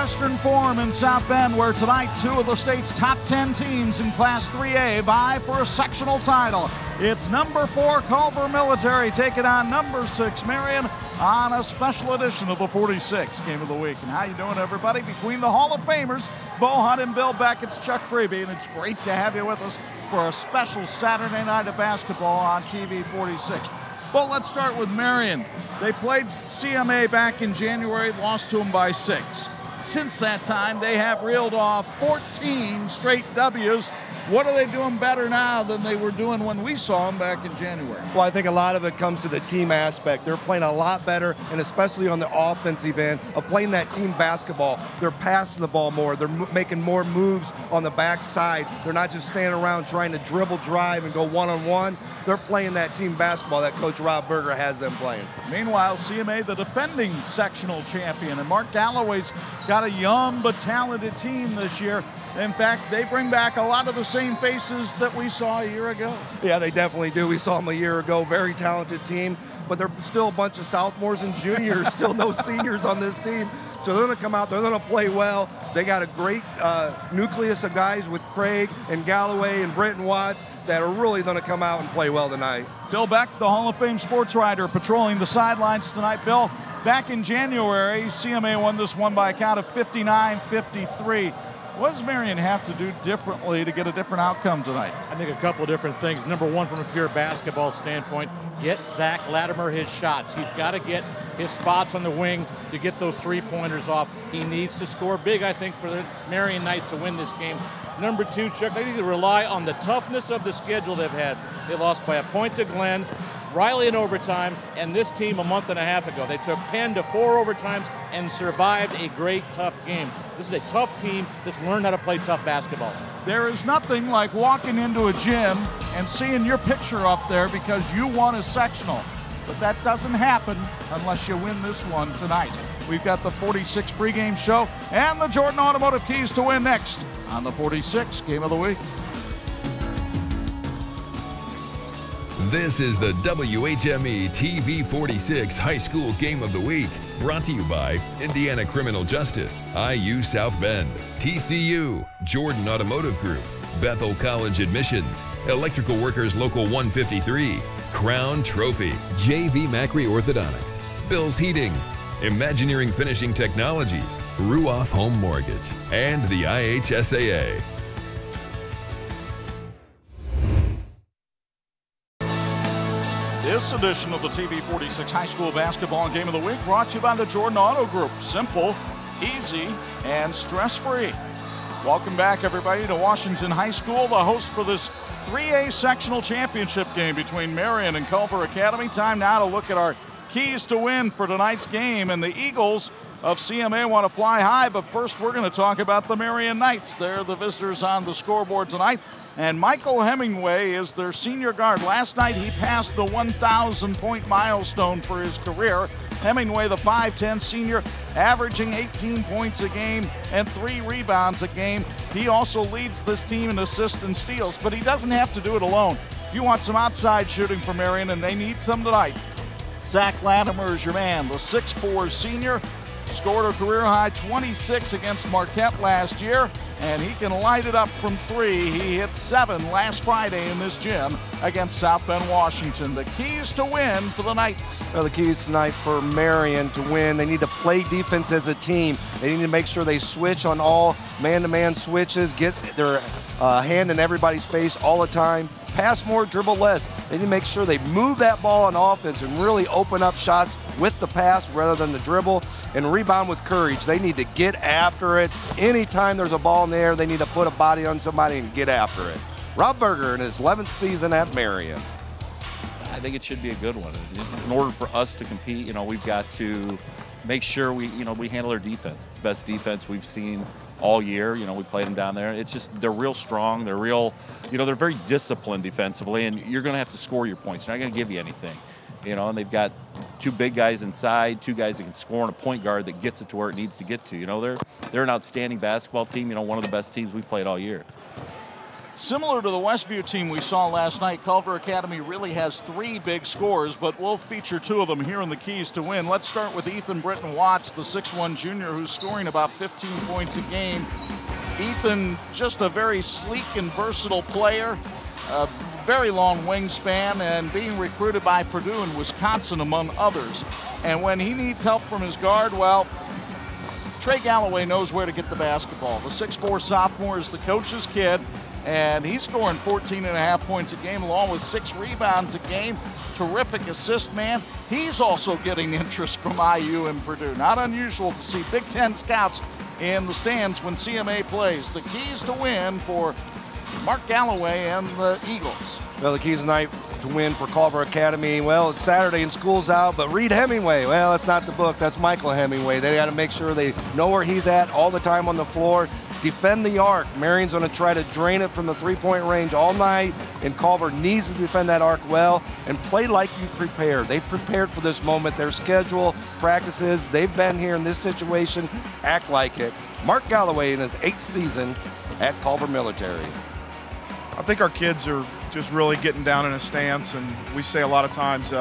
Western Forum in South Bend, where tonight 2 of the state's top 10 teams in Class 3A vie for a sectional title. It's number 4 Culver Military taking on number 6 Marian on a special edition of the 46 Game of the Week. And how you doing, everybody? Between the Hall of Famers, Bo Hunt and Bill Beck, it's Chuck Freeby, and it's great to have you with us for a special Saturday night of basketball on TV 46. Well, let's start with Marian. They played CMA back in January, lost to them by 6. Since that time, they have reeled off 14 straight W's. What are they doing better now than they were doing when we saw them back in January? Well, I think a lot of it comes to the team aspect. They're playing a lot better, and especially on the offensive end of playing that team basketball. They're passing the ball more. They're making more moves on the backside. They're not just standing around trying to dribble, drive, and go one-on-one. They're playing that team basketball that Coach Rob Berger has them playing. Meanwhile, CMA, the defending sectional champion, and Mark Galloway's got a young but talented team this year. In fact, they bring back a lot of the same faces that we saw a year ago. Yeah, they definitely do. We saw them a year ago. Very talented team, but they're still a bunch of sophomores and juniors, still no seniors on this team. So they're going to come out, they're going to play well. They got a great nucleus of guys with Craig and Galloway and Brenton Watts that are really going to come out and play well tonight. Bill Beck, the Hall of Fame sports writer, patrolling the sidelines tonight. Bill, back in January, CMA won this one by a count of 59-53. What does Marian have to do differently to get a different outcome tonight? I think a couple of different things. Number one, from a pure basketball standpoint, get Zack Latimer his shots. He's got to get his spots on the wing to get those three-pointers off. He needs to score big, I think, for the Marian Knights to win this game. Number two, Chuck, they need to rely on the toughness of the schedule they've had. They lost by a point to Glenn, Riley in overtime, and this team a month and a half ago. They took Penn to 4 overtimes and survived a great, tough game. This is a tough team that's learned how to play tough basketball. There is nothing like walking into a gym and seeing your picture up there because you won a sectional. But that doesn't happen unless you win this one tonight. We've got the 46 pregame show and the Jordan Automotive keys to win next on the 46 Game of the Week. This is the WHME TV 46 High School Game of the Week, brought to you by Indiana Criminal Justice, IU South Bend, TCU, Jordan Automotive Group, Bethel College Admissions, Electrical Workers Local 153, Crown Trophy, JV Macri Orthodontics, Bill's Heating, Imagineering Finishing Technologies, Ruoff Home Mortgage, and the IHSAA. This edition of the TV 46 High School Basketball Game of the Week brought to you by the Jordan Auto Group. Simple, easy, and stress-free. Welcome back, everybody, to Washington High School, the host for this 3A sectional championship game between Marian and Culver Academy. Time now to look at our keys to win for tonight's game. And the Eagles of CMA want to fly high, but first we're going to talk about the Marian Knights. They're the visitors on the scoreboard tonight. And Michael Hemingway is their senior guard. Last night he passed the 1,000-point milestone for his career. Hemingway, the 5'10 senior, averaging 18 points a game and 3 rebounds a game. He also leads this team in assists and steals, but he doesn't have to do it alone. If you want some outside shooting from Marian, and they need some tonight, Zack Latimer is your man. The 6'4 senior scored a career-high 26 against Marquette last year, and he can light it up from 3. He hit 7 last Friday in this gym against South Bend, Washington. The keys to win for the Knights. Well, the keys tonight for Marian to win, they need to play defense as a team. They need to make sure they switch on all man-to-man switches, get their hand in everybody's face all the time, pass more, dribble less. They need to make sure they move that ball on offense and really open up shots with the pass rather than the dribble, and rebound with courage. They need to get after it. Anytime there's a ball in the air, they need to put a body on somebody and get after it. Rob Berger in his 11th season at Marian. I think it should be a good one. In order for us to compete, we've got to make sure we handle our defense. It's the best defense we've seen all year. We played them down there. It's just, they're real strong. They're real, they're very disciplined defensively, and you're going to have to score your points. They're not going to give you anything. And they've got 2 big guys inside, 2 guys that can score, and a point guard that gets it to where it needs to get to. They're an outstanding basketball team, one of the best teams we've played all year. Similar to the Westview team we saw last night, Culver Academy really has 3 big scores, but we'll feature 2 of them here in the Keys to Win. Let's start with Ethan Britton Watts, the 6'1 junior who's scoring about 15 points a game. Ethan, just a very sleek and versatile player, a very long wingspan, and being recruited by Purdue and Wisconsin, among others. And when he needs help from his guard, well, Trey Galloway knows where to get the basketball. The 6'4 sophomore is the coach's kid, and he's scoring 14.5 points a game along with 6 rebounds a game. Terrific assist man. He's also getting interest from IU and Purdue. Not unusual to see Big Ten scouts in the stands when CMA plays. The Keys to Win for Mark Galloway and the Eagles. Well, the keys tonight to win for Culver Academy. Well, it's Saturday and school's out, but Reed Hemingway, well, that's not the book. That's Michael Hemingway. They got to make sure they know where he's at all the time on the floor. Defend the arc. Marian's going to try to drain it from the three-point range all night, and Culver needs to defend that arc well and play like you prepared. They've prepared for this moment. Their schedule, practices, they've been here in this situation. Act like it. Mark Galloway in his 8th season at Culver Military. I think our kids are just really getting down in a stance, and we say a lot of times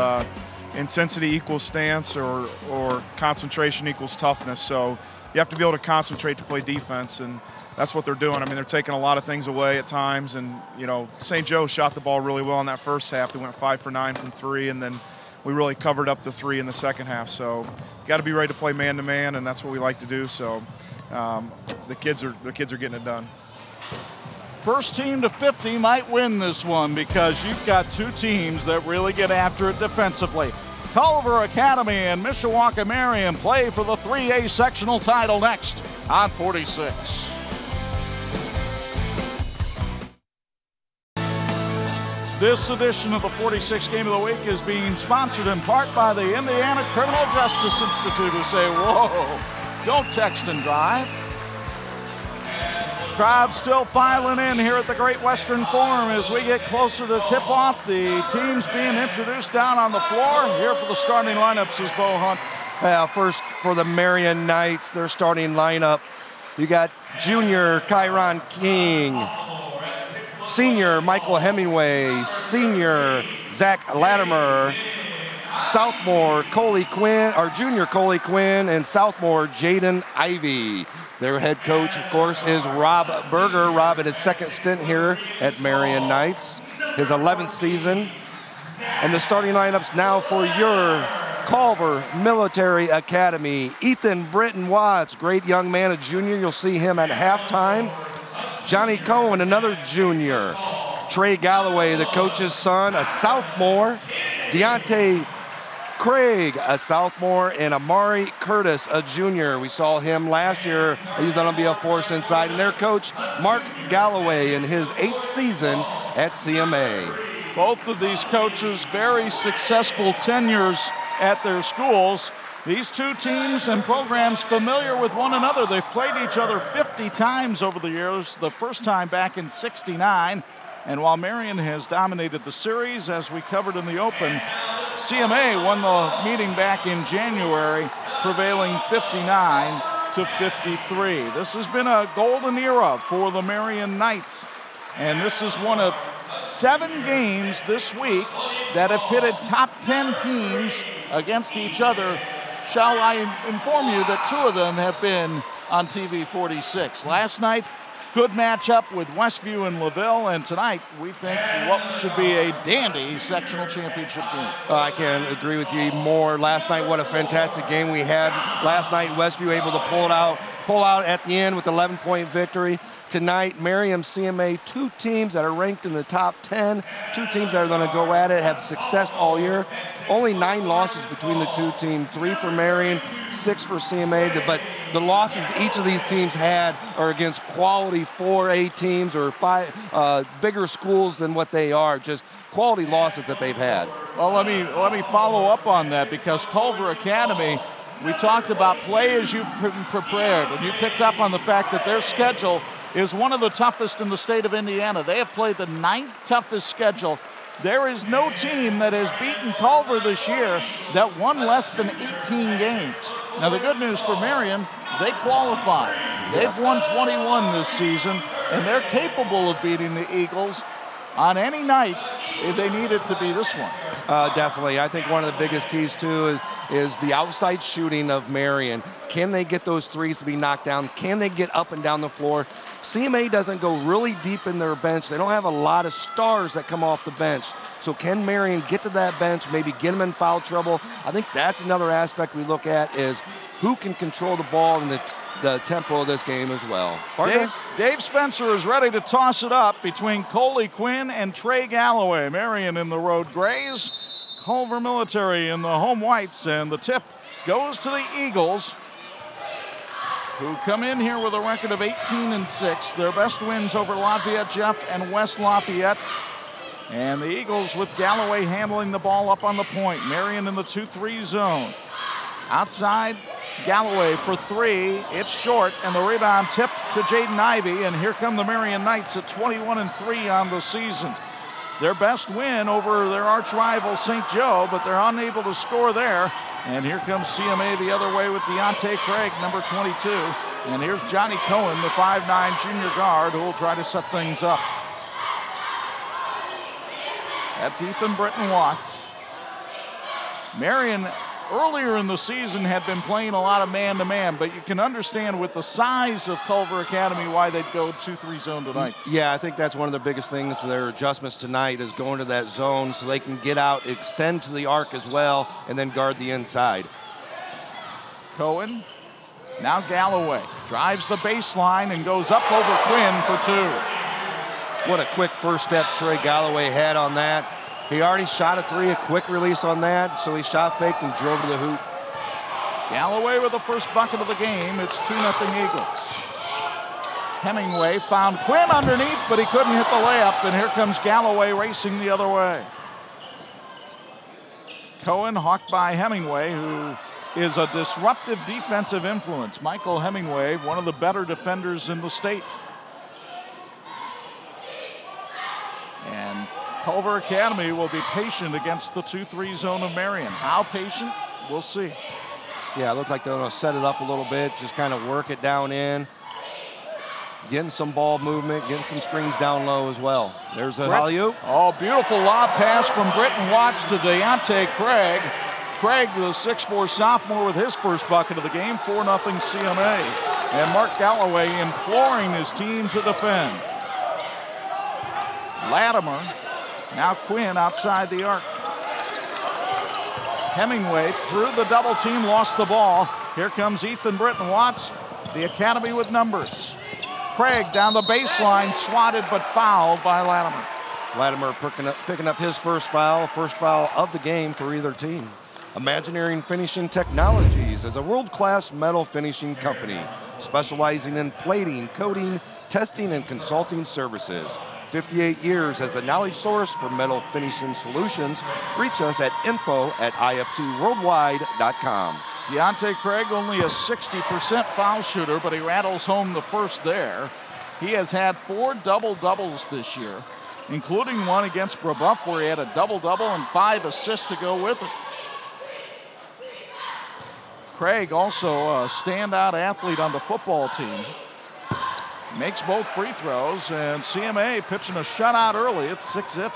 intensity equals stance or concentration equals toughness. So you have to be able to concentrate to play defense, and that's what they're doing. I mean, they're taking a lot of things away at times, and, you know, St. Joe shot the ball really well in that first half. They went 5 for 9 from 3, and then we really covered up the 3 in the second half. So you got to be ready to play man-to-man, and that's what we like to do. So the kids are getting it done. First team to 50 might win this one because you've got 2 teams that really get after it defensively. Culver Academy and Mishawaka Marian play for the 3A sectional title next on 46. This edition of the 46 Game of the Week is being sponsored in part by the Indiana Criminal Justice Institute, who say, whoa, don't text and drive. Crowd still filing in here at the Great Western Forum as we get closer to tip-off. The teams being introduced down on the floor. Here for the starting lineups is Bo Hunt. First for the Marian Knights, their starting lineup. You got junior Kyron King, senior Michael Hemingway, senior Zack Latimer, sophomore Coley Quinn, or junior Coley Quinn, and sophomore Jaden Ivey. Their head coach, of course, is Rob Berger. Rob in his 2nd stint here at Marian Knights, his 11th season. And the starting lineups now for your Culver Military Academy. Ethan Britton Watts, great young man, a junior. You'll see him at halftime. Johnny Cohen, another junior. Trey Galloway, the coach's son, a sophomore. Deontay Craig, a sophomore, and Amari Curtis, a junior. We saw him last year. He's going to be a force inside. And their coach, Mark Galloway, in his 8th season at CMA. Both of these coaches, very successful tenures at their schools. These 2 teams and programs familiar with one another. They've played each other 50 times over the years, the first time back in '69. And while Marian has dominated the series, as we covered in the open, CMA won the meeting back in January, prevailing 59-53. This has been a golden era for the Marian Knights, and this is one of 7 games this week that have pitted top 10 teams against each other. Shall I inform you that 2 of them have been on TV 46. Last night, good matchup with Westview and LaVille, and tonight we think what should be a dandy sectional championship game. I can't agree with you even more. Last night, what a fantastic game we had. Last night, Westview able to pull out at the end with 11-point victory. Tonight, Marian, CMA, 2 teams that are ranked in the top 10, 2 teams that are going to go at it, have success all year. Only 9 losses between the 2 teams, 3 for Marian, 6 for CMA. But the losses each of these teams had are against quality 4A teams or 5 bigger schools than what they are. Just quality losses that they've had. Well, let me follow up on that, because Culver Academy, we talked about play as you've prepared, and you picked up on the fact that their schedule is one of the toughest in the state of Indiana. They have played the 9th toughest schedule. There is no team that has beaten Culver this year that won less than 18 games. Now, the good news for Marian, they qualify. They've won 21 this season, and they're capable of beating the Eagles on any night if they need it to be this one. Definitely. I think one of the biggest keys, too, is the outside shooting of Marian. Can they get those threes to be knocked down? Can they get up and down the floor? CMA doesn't go really deep in their bench. They don't have a lot of stars that come off the bench. So can Marian get to that bench, maybe get them in foul trouble? I think that's another aspect we look at, is who can control the ball and the tempo of this game as well. Dave Spencer is ready to toss it up between Coley Quinn and Trey Galloway. Marian in the road grays, Culver Military in the home whites, and the tip goes to the Eagles, who come in here with a record of 18-6. Their best wins over Lafayette Jeff and West Lafayette. And the Eagles with Galloway handling the ball up on the point. Marian in the 2-3 zone. Outside, Galloway for three. It's short, and the rebound tipped to Jaden Ivey. And here come the Marian Knights at 21-3 on the season. Their best win over their arch rival St. Joe, but they're unable to score there. And here comes CMA the other way with Deontay Craig, number 22. And here's Johnny Cohen, the 5'9" junior guard, who will try to set things up. That's Ethan Britton Watts. Marian earlier in the season had been playing a lot of man-to-man, but you can understand with the size of Culver Academy why they'd go 2-3 zone tonight. Yeah, I think that's one of the biggest things, their adjustments tonight, is going to that zone so they can get out, extend to the arc as well, and then guard the inside. Cohen, now Galloway, drives the baseline and goes up over Quinn for two. What a quick first step Trey Galloway had on that. He already shot a three, a quick release on that, so he shot faked and drove to the hoop. Galloway with the first bucket of the game. It's 2-0 Eagles. Hemingway found Quinn underneath, but he couldn't hit the layup, and here comes Galloway racing the other way. Cohen hawked by Hemingway, who is a disruptive defensive influence. Michael Hemingway, one of the better defenders in the state. And Culver Academy will be patient against the 2-3 zone of Marian. How patient? We'll see. Yeah, it looked like they're going to set it up a little bit, just kind of work it down in. Getting some ball movement, getting some screens down low as well. There's a alley-oop. Oh, beautiful lob pass from Britton Watts to Deontay Craig. Craig, the 6'4" sophomore, with his first bucket of the game, 4-0 CMA. And Mark Galloway imploring his team to defend. Latimer, now Quinn outside the arc. Hemingway through the double team, lost the ball. Here comes Ethan Britton Watts, the academy with numbers. Craig down the baseline, swatted but fouled by Latimer. Latimer picking up his first foul of the game for either team. Imagineering Finishing Technologies is a world-class metal finishing company specializing in plating, coating, testing, and consulting services. 58 years as a knowledge source for metal finishing solutions. Reach us at info@ift worldwide.com. Deontay Craig, only a 60% foul shooter, but he rattles home the first there. He has had 4 double-doubles this year, including one against Brebeuf where he had a double-double and 5 assists to go with it. Craig, also a standout athlete on the football team. Makes both free throws, and CMA pitching a shutout early. It's 6-0.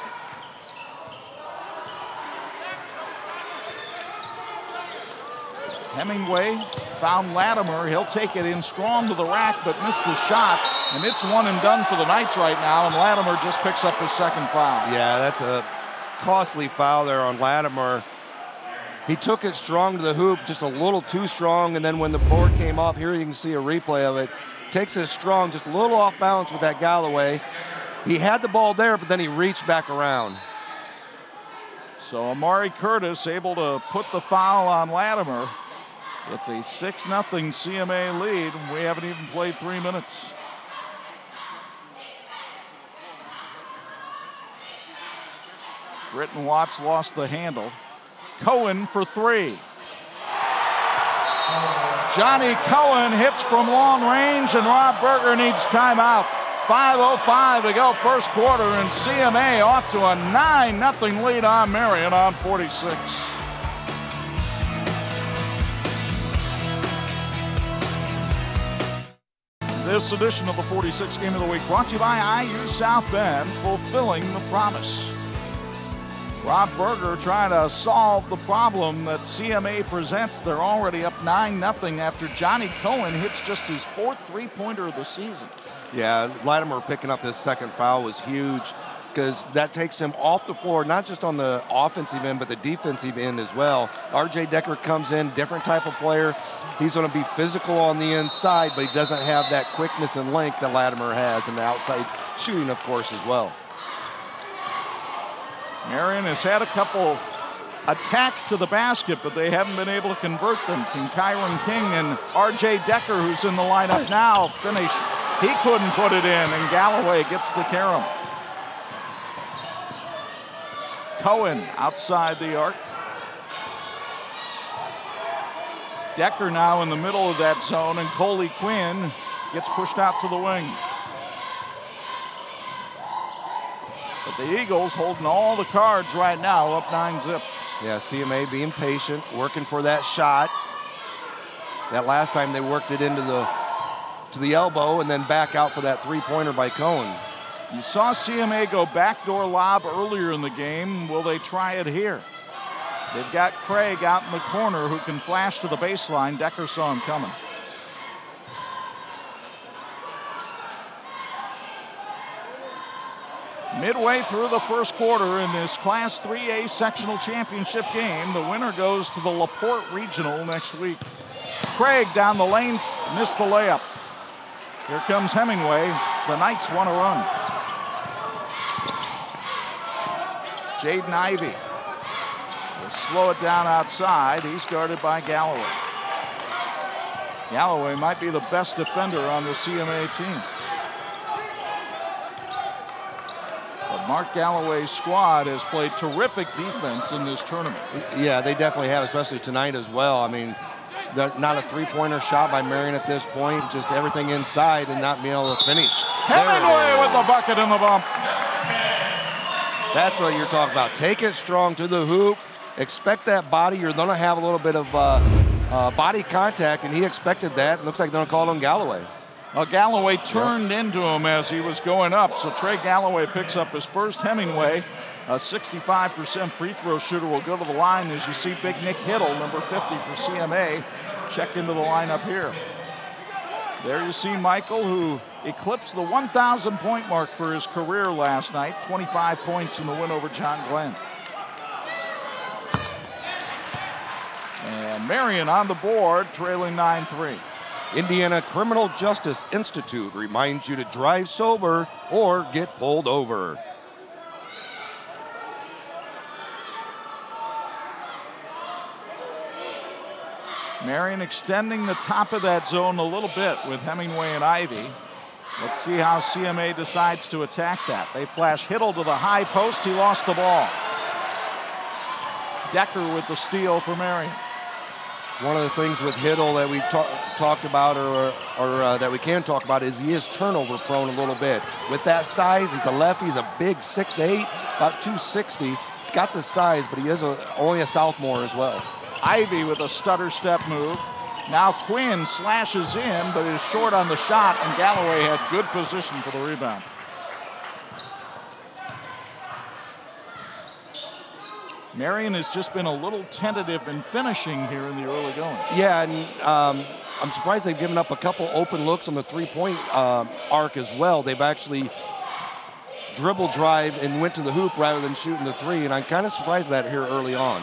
Hemingway found Latimer. He'll take it in strong to the rack, but missed the shot. And it's one and done for the Knights right now, and Latimer just picks up his second foul. Yeah, that's a costly foul there on Latimer. He took it strong to the hoop, just a little too strong, and then when the board came off, here you can see a replay of it. Takes it strong, just a little off balance with that Galloway. He had the ball there, but then he reached back around. So Amari Curtis able to put the foul on Latimer. It's a 6-0 CMA lead. We haven't even played 3 minutes. Britton Watts lost the handle. Cohen for 3. Johnny Cohen hits from long range, and Rob Berger needs timeout. 5:05 to go first quarter, and CMA off to a 9-0 lead on Marian on 46. This edition of the 46 Game of the Week brought to you by IU South Bend, fulfilling the promise. Rob Berger trying to solve the problem that CMA presents. They're already up 9-0 after Johnny Cohen hits just his 4th three-pointer of the season. Yeah, Latimer picking up this second foul was huge because that takes him off the floor, not just on the offensive end, but the defensive end as well. R.J. Decker comes in, different type of player. He's going to be physical on the inside, but he doesn't have that quickness and length that Latimer has, and the outside shooting, of course, as well. Marian has had a couple attacks to the basket, but they haven't been able to convert them. Can Kyron King and R.J. Decker, who's in the lineup now, finish? He couldn't put it in, and Galloway gets the carom. Cohen outside the arc. Decker now in the middle of that zone, and Coley Quinn gets pushed out to the wing. But the Eagles holding all the cards right now, up 9-0. Yeah, CMA being patient, working for that shot. That last time they worked it into the elbow and then back out for that three-pointer by Cohen. You saw CMA go backdoor lob earlier in the game. Will they try it here? They've got Craig out in the corner who can flash to the baseline. Decker saw him coming. Midway through the first quarter in this Class 3A sectional championship game, the winner goes to the LaPorte Regional next week. Craig down the lane, missed the layup. Here comes Hemingway. The Knights want to run. Jaden Ivey will slow it down outside. He's guarded by Galloway. Galloway might be the best defender on the CMA team. But Mark Galloway's squad has played terrific defense in this tournament. Yeah, they definitely have, especially tonight as well. I mean, not a three-pointer shot by Marian at this point, just everything inside and not being able to finish. Hemingway with the bucket and the bump. That's what you're talking about. Take it strong to the hoop. Expect that body. You're going to have a little bit of body contact, and he expected that. It looks like they're going to call it on Galloway. Well, Galloway turned into him as he was going up, so Trey Galloway picks up his first. Hemingway, a 65% free throw shooter, will go to the line as you see Big Nick Hiddle, number 50 for CMA, check into the lineup here. There you see Michael, who eclipsed the 1,000-point mark for his career last night, 25 points in the win over John Glenn. And Marian on the board, trailing 9-3. Indiana Criminal Justice Institute reminds you to drive sober or get pulled over. Marian extending the top of that zone a little bit with Hemingway and Ivey. Let's see how CMA decides to attack that. They flash Hiddle to the high post. He lost the ball. Decker with the steal for Marian. One of the things with Hiddle that we've talked about or that we can talk about is he is turnover prone a little bit. With that size, he's a lefty, he's a big 6'8", about 260. He's got the size, but he is only a sophomore as well. Ivey with a stutter step move. Now Quinn slashes in, but is short on the shot, and Galloway had good position for the rebound. Marian has just been a little tentative in finishing here in the early going. Yeah, and I'm surprised they've given up a couple open looks on the three-point arc as well. They've actually dribble drive and went to the hoop rather than shooting the three, and I'm kind of surprised at that here early on.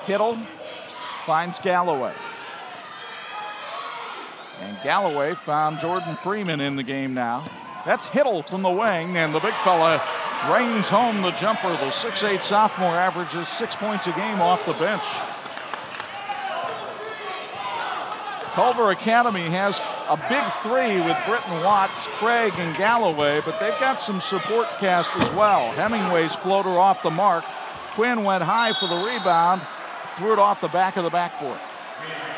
Hiddle finds Galloway. And Galloway found Jordan Freeman in the game now. That's Hiddle from the wing, and the big fella rains home the jumper. The 6'8" sophomore averages 6 points a game off the bench. Culver Academy has a big three with Britton Watts, Craig, and Galloway, but they've got some support cast as well. Hemingway's floater off the mark. Quinn went high for the rebound, threw it off the back of the backboard.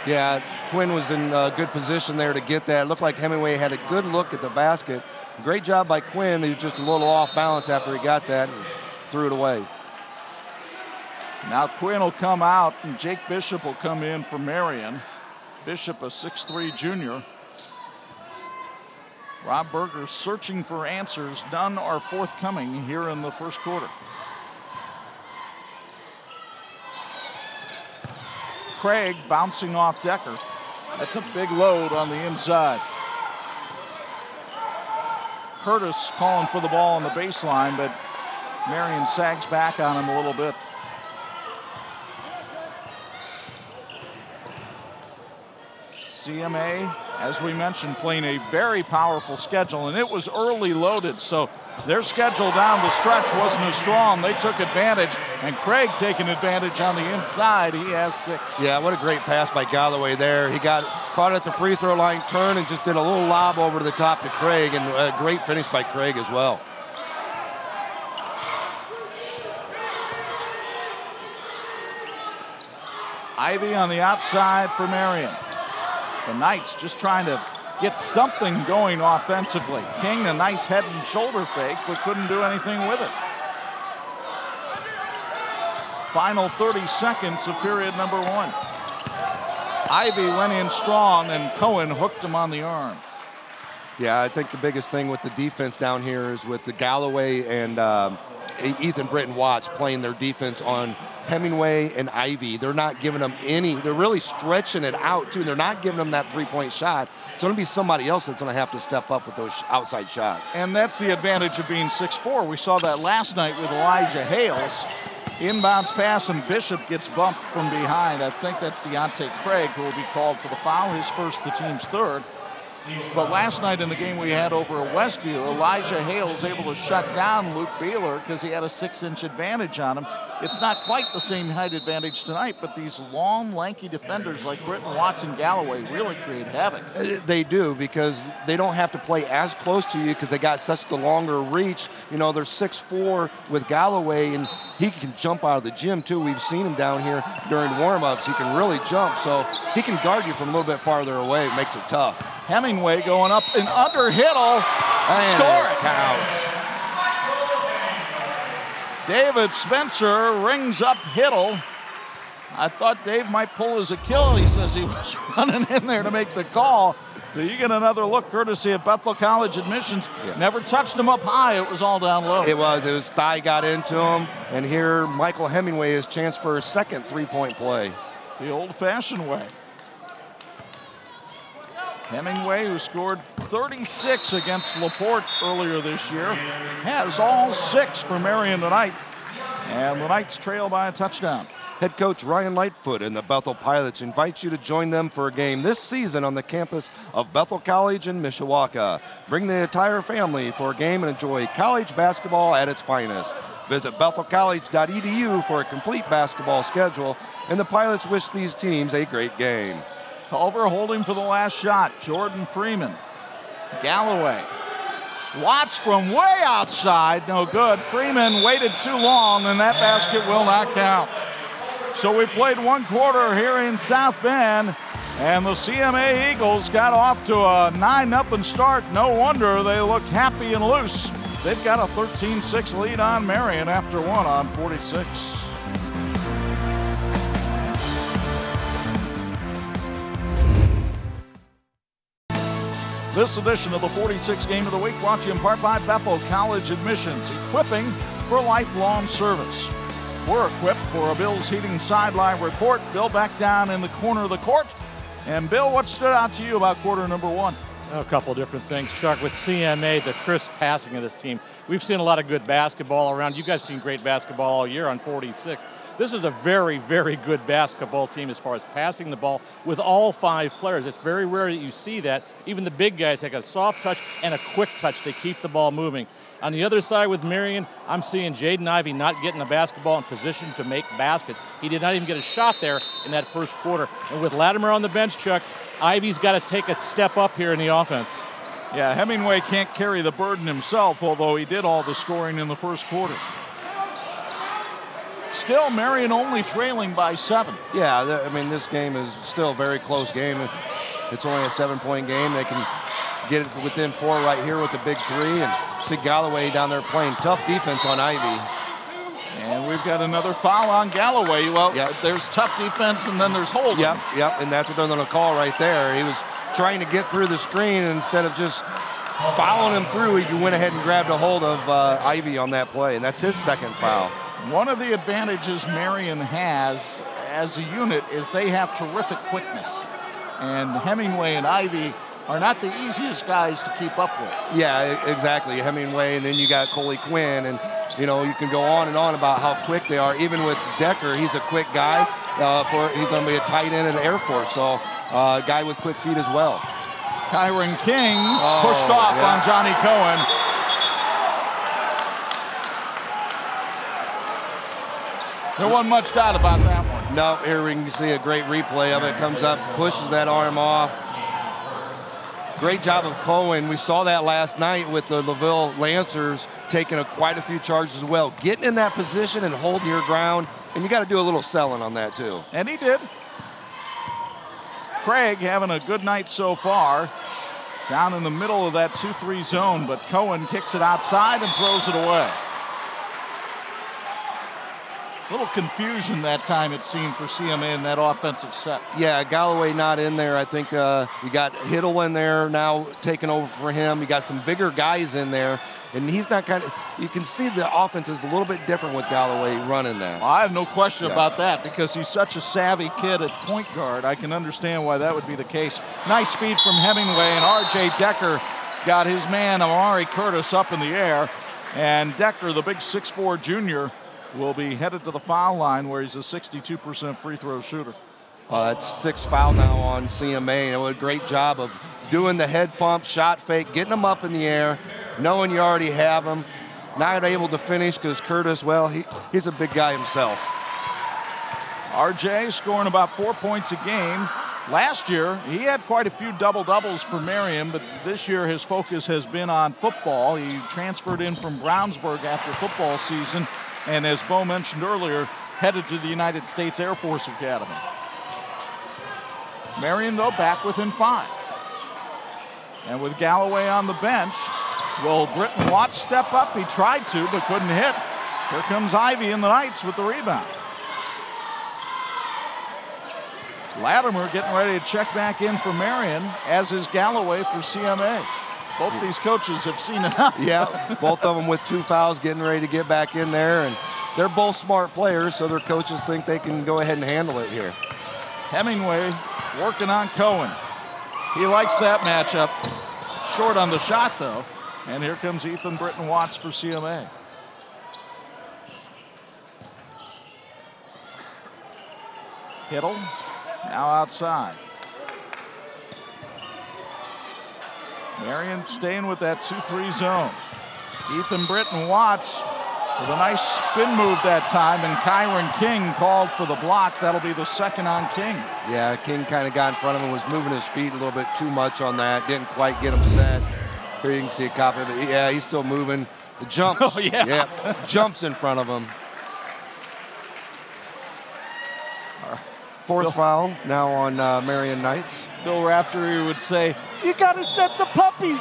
Yeah, Quinn was in a good position there to get that. It looked like Hemingway had a good look at the basket. Great job by Quinn. He was just a little off balance after he got that and threw it away. Now Quinn will come out, and Jake Bishop will come in for Marian. Bishop, a 6'3" junior. Rob Berger searching for answers. None are forthcoming here in the first quarter. Craig bouncing off Decker. That's a big load on the inside. Curtis calling for the ball on the baseline, but Marian sags back on him a little bit. CMA, as we mentioned, playing a very powerful schedule, and it was early loaded, so their schedule down the stretch wasn't as strong. They took advantage, and Craig taking advantage on the inside. He has 6. Yeah, what a great pass by Galloway there. He got caught at the free throw line, turned, and just did a little lob over to the top to Craig, and a great finish by Craig as well. Ivy on the outside for Marian. The Knights just trying to get something going offensively. King, a nice head and shoulder fake, but couldn't do anything with it. Final 30 seconds of period number 1. Ivy went in strong, and Cohen hooked him on the arm. Yeah, I think the biggest thing with the defense down here is with the Galloway and Ethan Britton Watts playing their defense on Hemingway and Ivy. They're not giving them any. They're really stretching it out, too. They're not giving them that three-point shot. It's going to be somebody else that's going to have to step up with those outside shots. And that's the advantage of being 6'4". We saw that last night with Elijah Hales. Inbounds pass, and Bishop gets bumped from behind. I think that's Deontay Craig who will be called for the foul, his first, the team's third. But last night in the game we had over at Westview, Elijah Hales able to shut down Luke Beeler because he had a 6-inch advantage on him. It's not quite the same height advantage tonight, but these long, lanky defenders like Britton Watts and Galloway really create havoc. They do, because they don't have to play as close to you because they got such the longer reach. You know, they're 6'4" with Galloway, and he can jump out of the gym, too. We've seen him down here during warm-ups. He can really jump, so he can guard you from a little bit farther away. It makes it tough. Hemingway going up and under Hiddle. Score it. Counts. David Spencer rings up Hiddle. I thought Dave might pull his Achilles as he was running in there to make the call. So you get another look courtesy of Bethel College admissions. Yeah. Never touched him up high. It was all down low. It was thigh got into him. And here Michael Hemingway has chance for his second three-point play. The old-fashioned way. Hemingway, who scored 36 against LaPorte earlier this year, has all 6 for Marian tonight. And the Knights trail by a touchdown. Head coach Ryan Lightfoot and the Bethel Pilots invite you to join them for a game this season on the campus of Bethel College in Mishawaka. Bring the entire family for a game and enjoy college basketball at its finest. Visit bethelcollege.edu for a complete basketball schedule, and the Pilots wish these teams a great game. Culver holding for the last shot. Jordan Freeman. Galloway. Watts from way outside. No good. Freeman waited too long, and that basket will not count. So we played 1 quarter here in South Bend, and the CMA Eagles got off to a 9-0 start. No wonder they looked happy and loose. They've got a 13-6 lead on Marian after 1 on 46. This edition of the 46 Game of the Week brought to you in part by Bethel College Admissions, equipping for lifelong service. We're equipped for a Bill's Heating Sideline report. Bill back down in the corner of the court. And Bill, what stood out to you about quarter number 1? A couple of different things, Chuck. With CMA, the crisp passing of this team, we've seen a lot of good basketball around. You guys have seen great basketball all year on 46. This is a very, very good basketball team as far as passing the ball with all 5 players. It's very rare that you see that. Even the big guys take a soft touch and a quick touch. They keep the ball moving. On the other side with Marian, I'm seeing Jaden Ivey not getting the basketball in position to make baskets. He did not even get a shot there in that first quarter. And with Latimer on the bench, Chuck, Ivey's got to take a step up here in the offense. Yeah, Hemingway can't carry the burden himself, although he did all the scoring in the first quarter. Still, Marian only trailing by 7. Yeah, I mean, this game is still a very close game. It's only a 7-point game. They can get it within 4 right here with the big 3, and see Galloway down there playing tough defense on Ivy. And we've got another foul on Galloway. Well, there's tough defense, and then there's holding. Yep, and that's what they're going to call right there. He was trying to get through the screen, and instead of just following him through, he went ahead and grabbed a hold of Ivy on that play, and that's his second foul. One of the advantages Marian has as a unit is they have terrific quickness. And Hemingway and Ivy are not the easiest guys to keep up with. Yeah, exactly. Hemingway, and then you got Coley Quinn, and you know, you can go on and on about how quick they are. Even with Decker, he's a quick guy. He's going to be a tight end in the Air Force, so a guy with quick feet as well. Kyron King pushed off on Johnny Cohen. There wasn't much doubt about that one. No, here we can see a great replay of it. Comes up, pushes that arm off. Great job of Cohen. We saw that last night with the LaVille Lancers taking quite a few charges as well. Getting in that position and holding your ground, and you got to do a little selling on that too. And he did. Craig having a good night so far. Down in the middle of that 2-3 zone, but Cohen kicks it outside and throws it away. A little confusion that time, it seemed, for CMA in that offensive set. Yeah, Galloway not in there. I think we got Hiddle in there now taking over for him. You got some bigger guys in there, and he's not you can see the offense is a little bit different with Galloway running that. Well, I have no question about that because he's such a savvy kid at point guard. I can understand why that would be the case. Nice feed from Hemingway, and R.J. Decker got his man Amari Curtis up in the air, and Decker, the big 6'4" junior, will be headed to the foul line where he's a 62% free throw shooter. It's 6 foul now on CMA. And what a great job of doing the head pump, shot fake, getting them up in the air, knowing you already have them. Not able to finish because Curtis, well, he's a big guy himself. RJ scoring about 4 points a game. Last year, he had quite a few double-doubles for Marian, but this year his focus has been on football. He transferred in from Brownsburg after football season, and as Bo mentioned earlier, headed to the United States Air Force Academy. Marian, though, back within 5. And with Galloway on the bench, will Britton Watts step up? He tried to, but couldn't hit. Here comes Ivy in the Knights with the rebound. Latimer getting ready to check back in for Marian, as is Galloway for CMA. Both these coaches have seen enough. Yeah, both of them with 2 fouls getting ready to get back in there, and they're both smart players, so their coaches think they can go ahead and handle it here. Hemingway working on Cohen. He likes that matchup. Short on the shot, though. And here comes Ethan Britton Watts for CMA. Hiddle now outside. Marian staying with that 2-3 zone. Ethan Britton Watts with a nice spin move that time, and Kyron King called for the block. That'll be the second on King. Yeah, King kind of got in front of him, was moving his feet a little bit too much on that. Didn't quite get him set. Here you can see a copy of it. Yeah, he's still moving. The jumps. Oh, yeah. Jumps in front of him. 4th foul now on Marian Knights. Bill Raftery would say, "You got to set the puppies."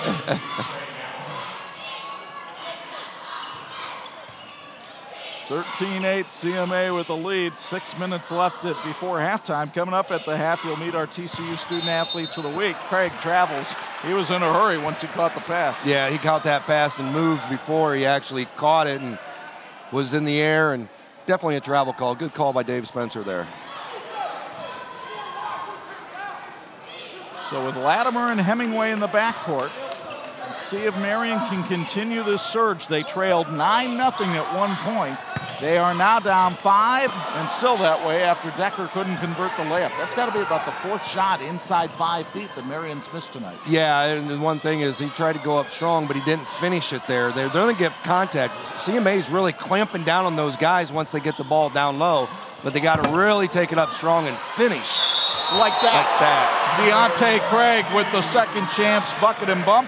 13-8 CMA with the lead. 6 minutes left before halftime. Coming up at the half, you'll meet our TCU Student Athletes of the Week. Craig Travels. He was in a hurry once he caught the pass. Yeah, he caught that pass and moved before he actually caught it and was in the air, and definitely a travel call. Good call by Dave Spencer there. So with Latimer and Hemingway in the backcourt, let's see if Marian can continue this surge. They trailed 9-0 at one point. They are now down 5 and still that way after Decker couldn't convert the layup. That's got to be about the 4th shot inside 5 feet that Marian's missed tonight. Yeah, and the one thing is he tried to go up strong, but he didn't finish it there. They're going to get contact. CMA's really clamping down on those guys once they get the ball down low, but they got to really take it up strong and finish. Like that. Deontay Craig with the second chance bucket and bump.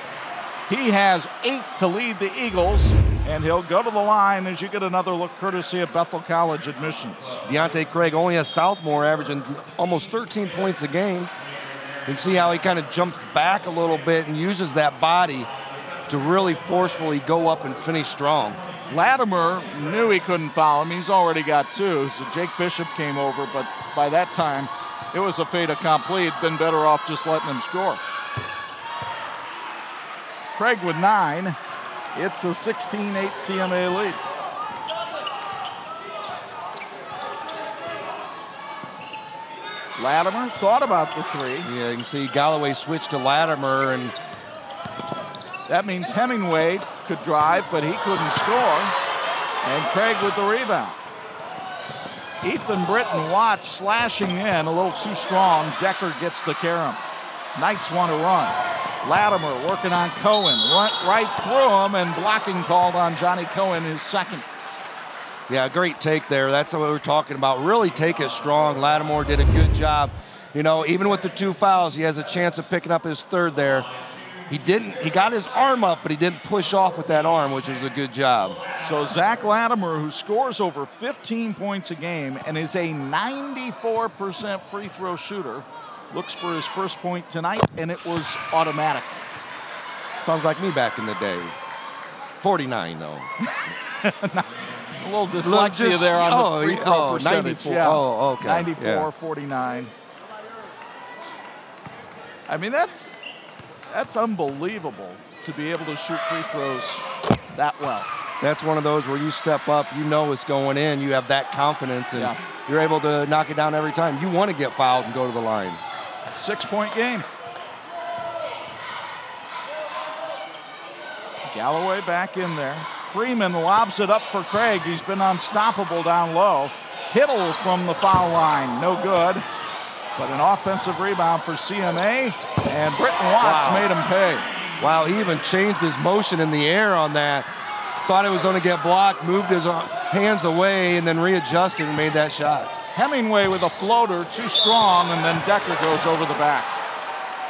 He has 8 to lead the Eagles, and he'll go to the line as you get another look courtesy of Bethel College admissions. Deontay Craig, only a sophomore, averaging almost 13 points a game. You can see how he kind of jumps back a little bit and uses that body to really forcefully go up and finish strong. Latimer knew he couldn't foul him. He's already got 2, so Jake Bishop came over, but by that time, it was a fait accompli. He'd been better off just letting him score. Craig with 9. It's a 16-8 CMA lead. Latimer thought about the 3. Yeah, you can see Galloway switched to Latimer, and that means Hemingway could drive, but he couldn't score. And Craig with the rebound. Ethan Britton Watts slashing in a little too strong. Decker gets the carom. Knights want to run. Latimer working on Cohen. Went right through him, and blocking called on Johnny Cohen, his second. Yeah, great take there. That's what we were talking about. Really take it strong. Lattimore did a good job. You know, even with the 2 fouls, he has a chance of picking up his 3rd there. He got his arm up, but he didn't push off with that arm, which was a good job. So Zack Latimer, who scores over 15 points a game and is a 94% free throw shooter, looks for his first point tonight, and it was automatic. Sounds like me back in the day. 49, though. A little dyslexia there on the free throw percentage. 94. Yeah. Oh, okay. 94, yeah. 49. I mean, that's unbelievable to be able to shoot free throws that well. That's one of those where you step up, you know it's going in, you have that confidence, and you're able to knock it down every time. You want to get fouled and go to the line. 6-point game. Galloway back in there. Freeman lobs it up for Craig. He's been unstoppable down low. Hittle from the foul line, no good. But an offensive rebound for CMA, and Britton Watts made him pay. Wow, he even changed his motion in the air on that. Thought it was going to get blocked, moved his hands away, and then readjusted and made that shot. Hemingway with a floater, too strong, and then Decker goes over the back.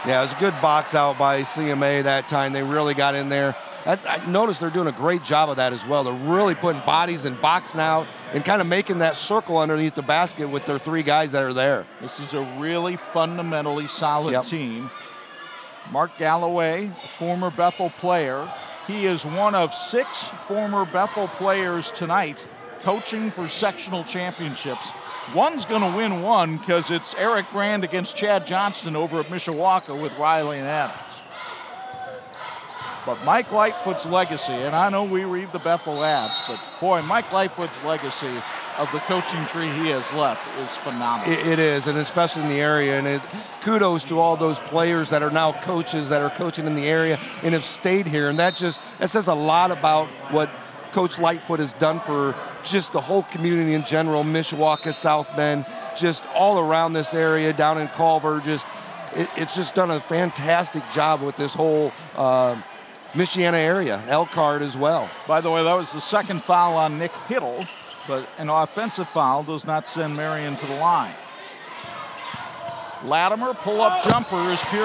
Yeah, it was a good box out by CMA that time. They really got in there. I noticed they're doing a great job of that as well. They're really putting bodies and boxing out and kind of making that circle underneath the basket with their 3 guys that are there. This is a really fundamentally solid team. Mark Galloway, former Bethel player. He is one of 6 former Bethel players tonight coaching for sectional championships. One's going to win one because it's Eric Brand against Chad Johnston over at Mishawaka with Riley and Adams. But Mike Lightfoot's legacy, and I know we read the Bethel ads, but boy, Mike Lightfoot's legacy of the coaching tree he has left is phenomenal. It is, and especially in the area. And kudos to all those players that are now coaches that are coaching in the area and have stayed here. And that says a lot about what Coach Lightfoot has done for just the whole community in general, Mishawaka, South Bend, just all around this area, down in Culver. It's just done a fantastic job with this whole Michiana area, Elkhart as well. By the way, that was the 2nd foul on Nick Hittle, but an offensive foul does not send Marian to the line. Latimer, pull-up jumper is pure.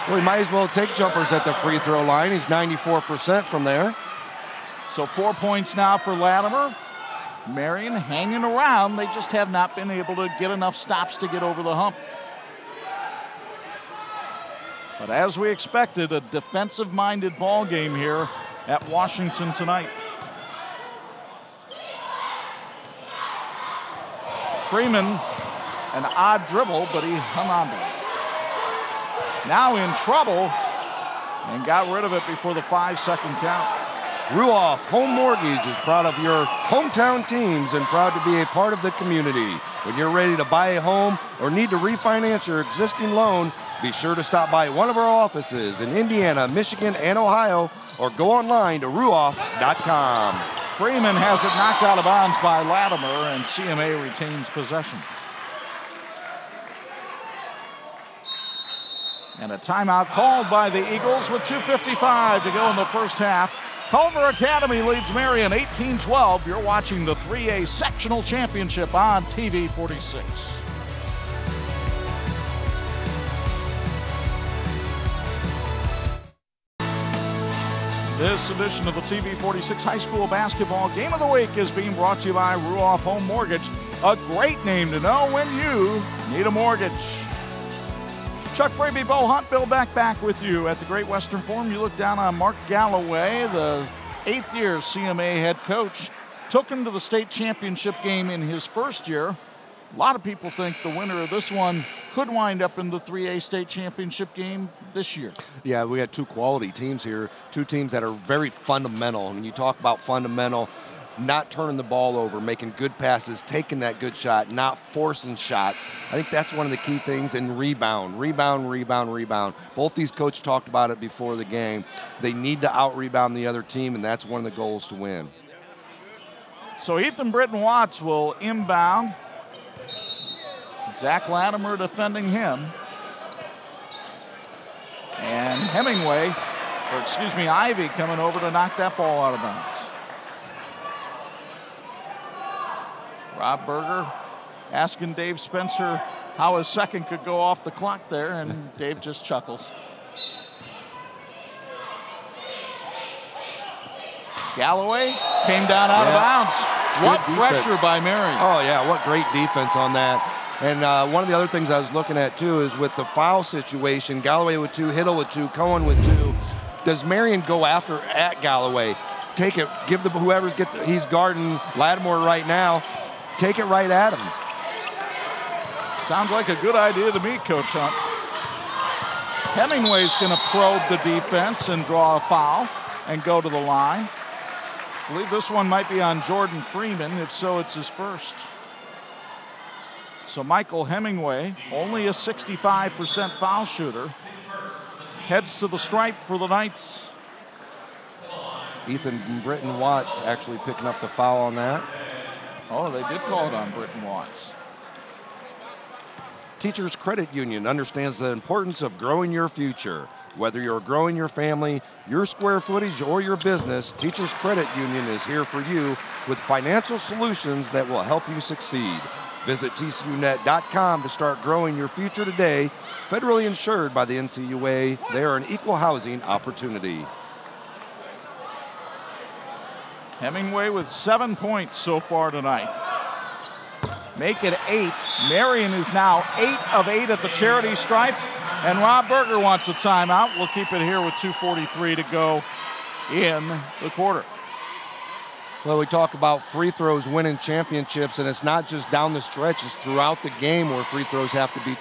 Well, he might as well take jumpers at the free throw line. He's 94% from there. So 4 points now for Latimer. Marian hanging around. They just have not been able to get enough stops to get over the hump. But as we expected, a defensive-minded ball game here at Washington tonight. Freeman, an odd dribble, but he hung on to it. Now in trouble, and got rid of it before the 5-second count. Ruoff Home Mortgage is proud of your hometown teams and proud to be a part of the community. When you're ready to buy a home or need to refinance your existing loan, be sure to stop by one of our offices in Indiana, Michigan, and Ohio, or go online to ruoff.com. Freeman has it knocked out of bounds by Latimer, and CMA retains possession. And a timeout called by the Eagles with 2:55 to go in the first half. Culver Academy leads Marian 18-12. You're watching the 3A Sectional Championship on TV 46. This edition of the TV 46 High School Basketball Game of the Week is being brought to you by Ruoff Home Mortgage, a great name to know when you need a mortgage. Chuck Fraby, Bo Hunt, Bill Beck back with you at the Great Western Forum. You look down on Mark Galloway, the 8th-year CMA head coach, took him to the state championship game in his first year. A lot of people think the winner of this one could wind up in the 3A state championship game this year. Yeah, we got two quality teams here, two teams that are very fundamental. And you talk about fundamental, not turning the ball over, making good passes, taking that good shot, not forcing shots. I think that's one of the key things. And rebound. Both these coaches talked about it before the game. They need to out-rebound the other team, and that's one of the goals to win. So Ethan Britton Watts will inbound. Zack Latimer defending him. And Ivy coming over to knock that ball out of bounds. Rob Berger asking Dave Spencer how his second could go off the clock there, and Dave just chuckles. Galloway came down out of bounds. What pressure by Marian. Oh, yeah, what great defense on that. And one of the other things I was looking at, too, is with the foul situation, Galloway with 2, Hiddle with 2, Cohen with 2. Does Marian go after at Galloway? Take it, give the whoever's he's guarding Lattimore right now. Take it right at him. Sounds like a good idea to me, Coach Hunt. Hemingway's going to probe the defense and draw a foul and go to the line. I believe this one might be on Jordan Freeman. If so, it's his first. So Michael Hemingway, only a 65% foul shooter, heads to the stripe for the Knights. Ethan Britton Watts actually picking up the foul on that. Oh, they did call it on Britton Watts. Teachers Credit Union understands the importance of growing your future. Whether you're growing your family, your square footage, or your business, Teachers Credit Union is here for you with financial solutions that will help you succeed. Visit tcunet.com to start growing your future today. Federally insured by the NCUA, they are an equal housing opportunity. Hemingway with 7 points so far tonight. Make it 8. Marian is now 8 of 8 at the charity stripe. And Rob Berger wants a timeout. We'll keep it here with 2:43 to go in the quarter. Well, we talk about free throws winning championships, and it's not just down the stretch, it's throughout the game where free throws have to be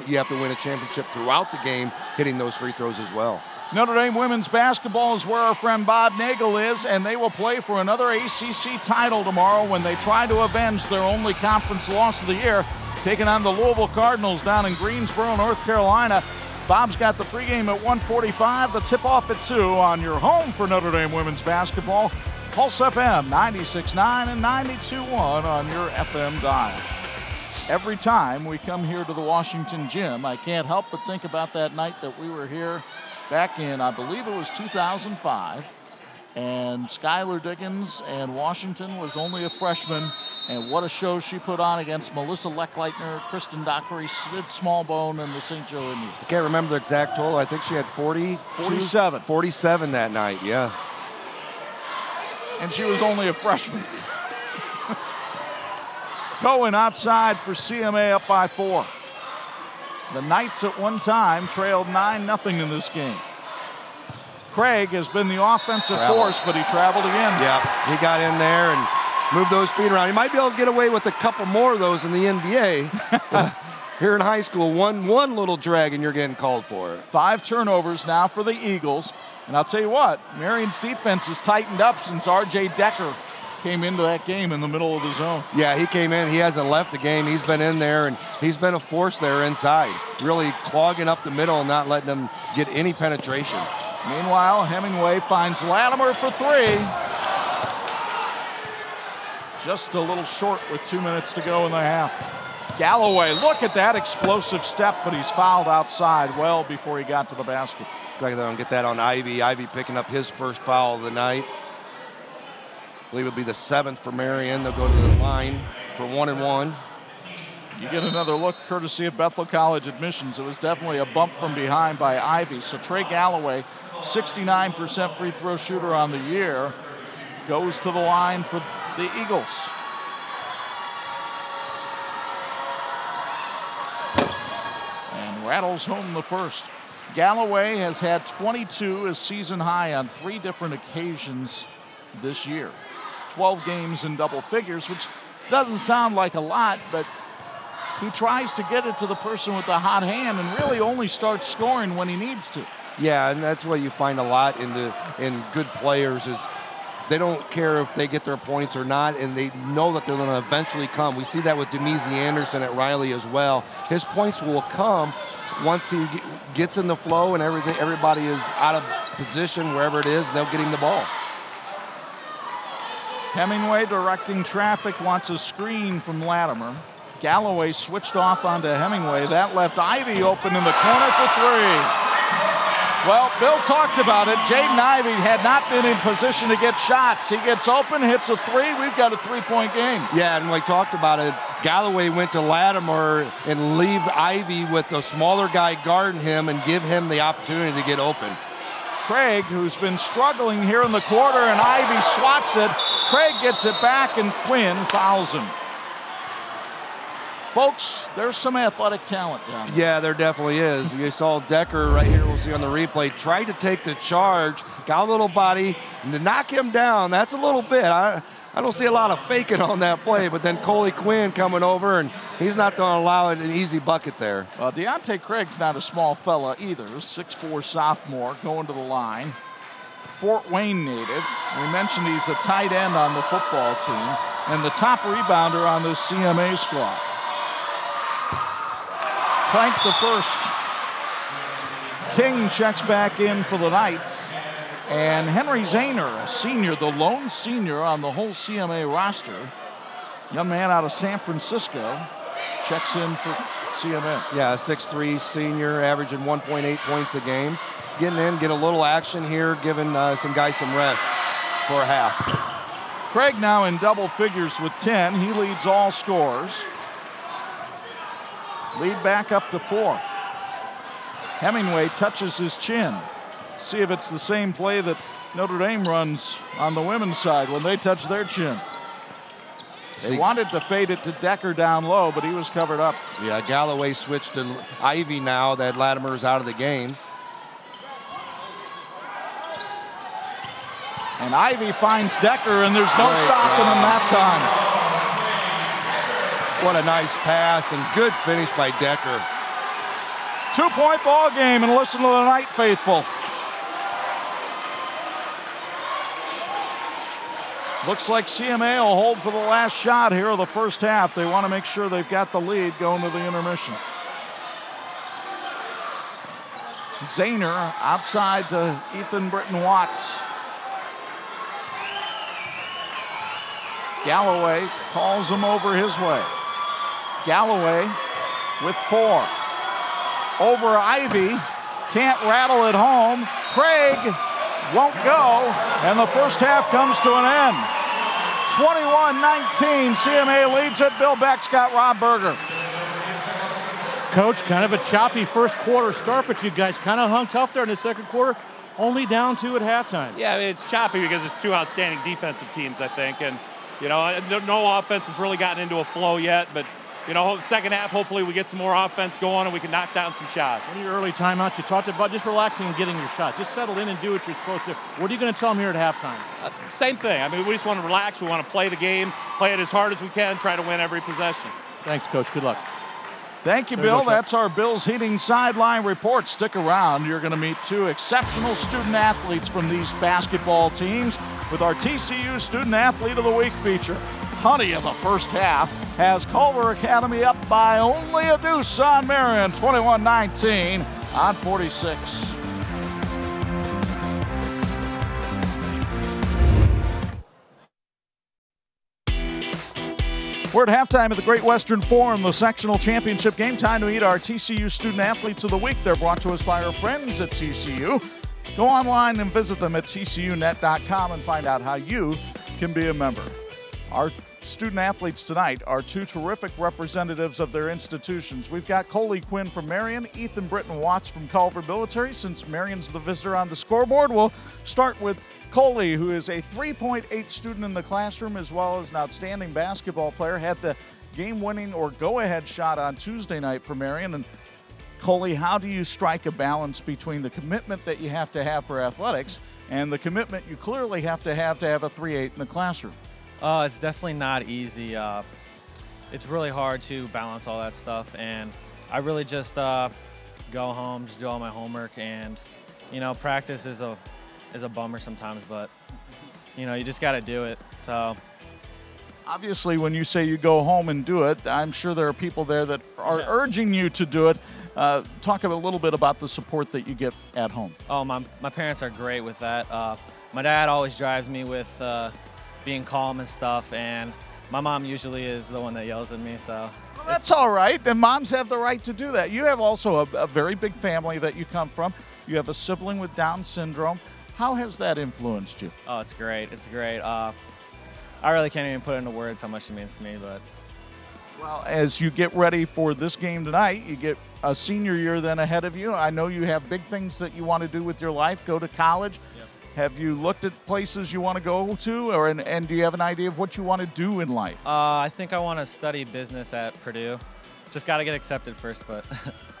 you have to win a championship throughout the game, hitting those free throws as well. Notre Dame women's basketball is where our friend Bob Nagel is, and they will play for another ACC title tomorrow when they try to avenge their only conference loss of the year, taking on the Louisville Cardinals down in Greensboro, North Carolina. Bob's got the pregame at 1:45, the tip-off at 2 on your home for Notre Dame women's basketball. Pulse FM 96.9 and 92.1 on your FM dial. Every time we come here to the Washington Gym, I can't help but think about that night that we were here back in, I believe it was 2005, and Skylar Diggins and Washington was only a freshman, and what a show she put on against Melissa Leckleitner, Kristen Dockery, Sid Smallbone, and the St. Joe Indians. I can't remember the exact total. I think she had 47 that night, yeah. And she was only a freshman. Cohen outside for CMA up by 4. The Knights at one time trailed 9-0 in this game. Craig has been the offensive force, but he traveled again. Yeah, he got in there and moved those feet around. He might be able to get away with a couple more of those in the NBA. Here in high school, one little drag and you're getting called for it. 5 turnovers now for the Eagles. And I'll tell you what, Marian's defense has tightened up since R.J. Decker came into that game in the middle of the zone. Yeah, he came in. He hasn't left the game. He's been in there, and he's been a force there inside, really clogging up the middle and not letting them get any penetration. Meanwhile, Hemingway finds Latimer for 3. Just a little short with 2 minutes to go in the half. Galloway, look at that explosive step, but he's fouled outside well before he got to the basket. Like they don't get that on Ivy. Ivy picking up his first foul of the night. I believe it'll be the 7th for Marian. They'll go to the line for 1-1. You get another look courtesy of Bethel College admissions. It was definitely a bump from behind by Ivy. So Trey Galloway, 69% free throw shooter on the year, goes to the line for the Eagles. And rattles home the first. Galloway has had 22 as season high on 3 different occasions this year. 12 games in double figures, which doesn't sound like a lot, but he tries to get it to the person with the hot hand and really only starts scoring when he needs to. Yeah, and that's what you find a lot in good players is they don't care if they get their points or not, and they know that they're going to eventually come. We see that with Demezy Anderson at Riley as well. His points will come once he gets in the flow and everybody is out of position wherever it is, they'll get him the ball. Hemingway directing traffic, wants a screen from Latimer. Galloway switched off onto Hemingway. That left Ivy open in the corner for three. Well, Bill talked about it. Jaden Ivey had not been in position to get shots. He gets open, hits a three. We've got a three-point game. Yeah, and we talked about it. Galloway went to Latimer and leave Ivy with a smaller guy guarding him and give him the opportunity to get open. Craig, who's been struggling here in the quarter, and Ivy swats it. Craig gets it back, and Quinn fouls him. Folks, there's some athletic talent down there. Yeah, there definitely is. You saw Decker right here, we'll see on the replay, tried to take the charge, got a little body, and to knock him down, that's a little bit. I don't see a lot of faking on that play, but then Coley Quinn coming over, and he's not going to allow an easy bucket there. Well, Deontay Craig's not a small fella either. 6'4" sophomore going to the line. Fort Wayne native. We mentioned he's a tight end on the football team and the top rebounder on this CMA squad. Plank the first. King checks back in for the Knights. And Henry Zahner, a senior, the lone senior on the whole CMA roster, young man out of San Francisco, checks in for CMA. Yeah, a 6'3" senior, averaging 1.8 points a game. Getting in, get a little action here, giving some guys some rest for a half. Craig now in double figures with 10. He leads all scorers. Lead back up to 4. Hemingway touches his chin. See if it's the same play that Notre Dame runs on the women's side when they touch their chin. They wanted to fade it to Decker down low, but he was covered up. Yeah, Galloway switched to Ivy now that Latimer's out of the game. And Ivy finds Decker, and there's no stopping him that time. What a nice pass and good finish by Decker. 2-point ball game, and listen to the Knight faithful. Looks like CMA will hold for the last shot here of the first half. They want to make sure they've got the lead going to the intermission. Zahner outside to Ethan Britton Watts. Galloway calls him over his way. Galloway with 4. Over Ivy, can't rattle it home. Craig won't go, and the first half comes to an end. 21-19, CMA leads it. Bill Beck's got Rob Berger. Coach, kind of a choppy first quarter start, but you guys kind of hung tough there in the second quarter, only down 2 at halftime. Yeah, it's choppy because it's two outstanding defensive teams, I think, and you know, no offense has really gotten into a flow yet, but you know, second half, hopefully we get some more offense going and we can knock down some shots. One of your early timeouts, you talked about just relaxing and getting your shots. Just settle in and do what you're supposed to. What are you going to tell them here at halftime? Same thing. I mean, we just want to relax. We want to play the game, play it as hard as we can, try to win every possession. Thanks, Coach. Good luck. Thank you, Bill. That's our Bills Heating Sideline Report. Stick around. You're going to meet 2 exceptional student athletes from these basketball teams with our TCU Student Athlete of the Week feature. Honey of the first half has Culver Academy up by only a deuce on Marian, 21-19 on 46. We're at halftime at the Great Western Forum, the sectional championship game. Time to meet our TCU Student Athletes of the Week. They're brought to us by our friends at TCU. Go online and visit them at tcunet.com and find out how you can be a member. Our student athletes tonight are 2 terrific representatives of their institutions. We've got Coley Quinn from Marian, Ethan Britton Watts from Culver Military. Since Marian's the visitor on the scoreboard, we'll start with Coley, who is a 3.8 student in the classroom as well as an outstanding basketball player. Had the game-winning or go-ahead shot on Tuesday night for Marian. And Coley, how do you strike a balance between the commitment that you have to have for athletics and the commitment you clearly have to have a 3.8 in the classroom? It's definitely not easy. it's really hard to balance all that stuff, and I really just go home, just do all my homework, and practice is a bummer sometimes, but you just got to do it. So obviously, when you say you go home and do it, I'm sure there are people there that are urging you to do it. Talk a little bit about the support that you get at home. Oh, my parents are great with that. My dad always drives me with being calm and stuff, and my mom usually is the one that yells at me. So well, that's all right. And moms have the right to do that. You have also a very big family that you come from. You have a sibling with Down syndrome. How has that influenced you? Oh, it's great. It's great. I really can't even put into words how much it means to me. But well, as you get ready for this game tonight, you get a senior year then ahead of you. I know you have big things that you want to do with your life, go to college. Yep. Have you looked at places you want to go to, and do you have an idea of what you want to do in life? I think I want to study business at Purdue. Just got to get accepted first, but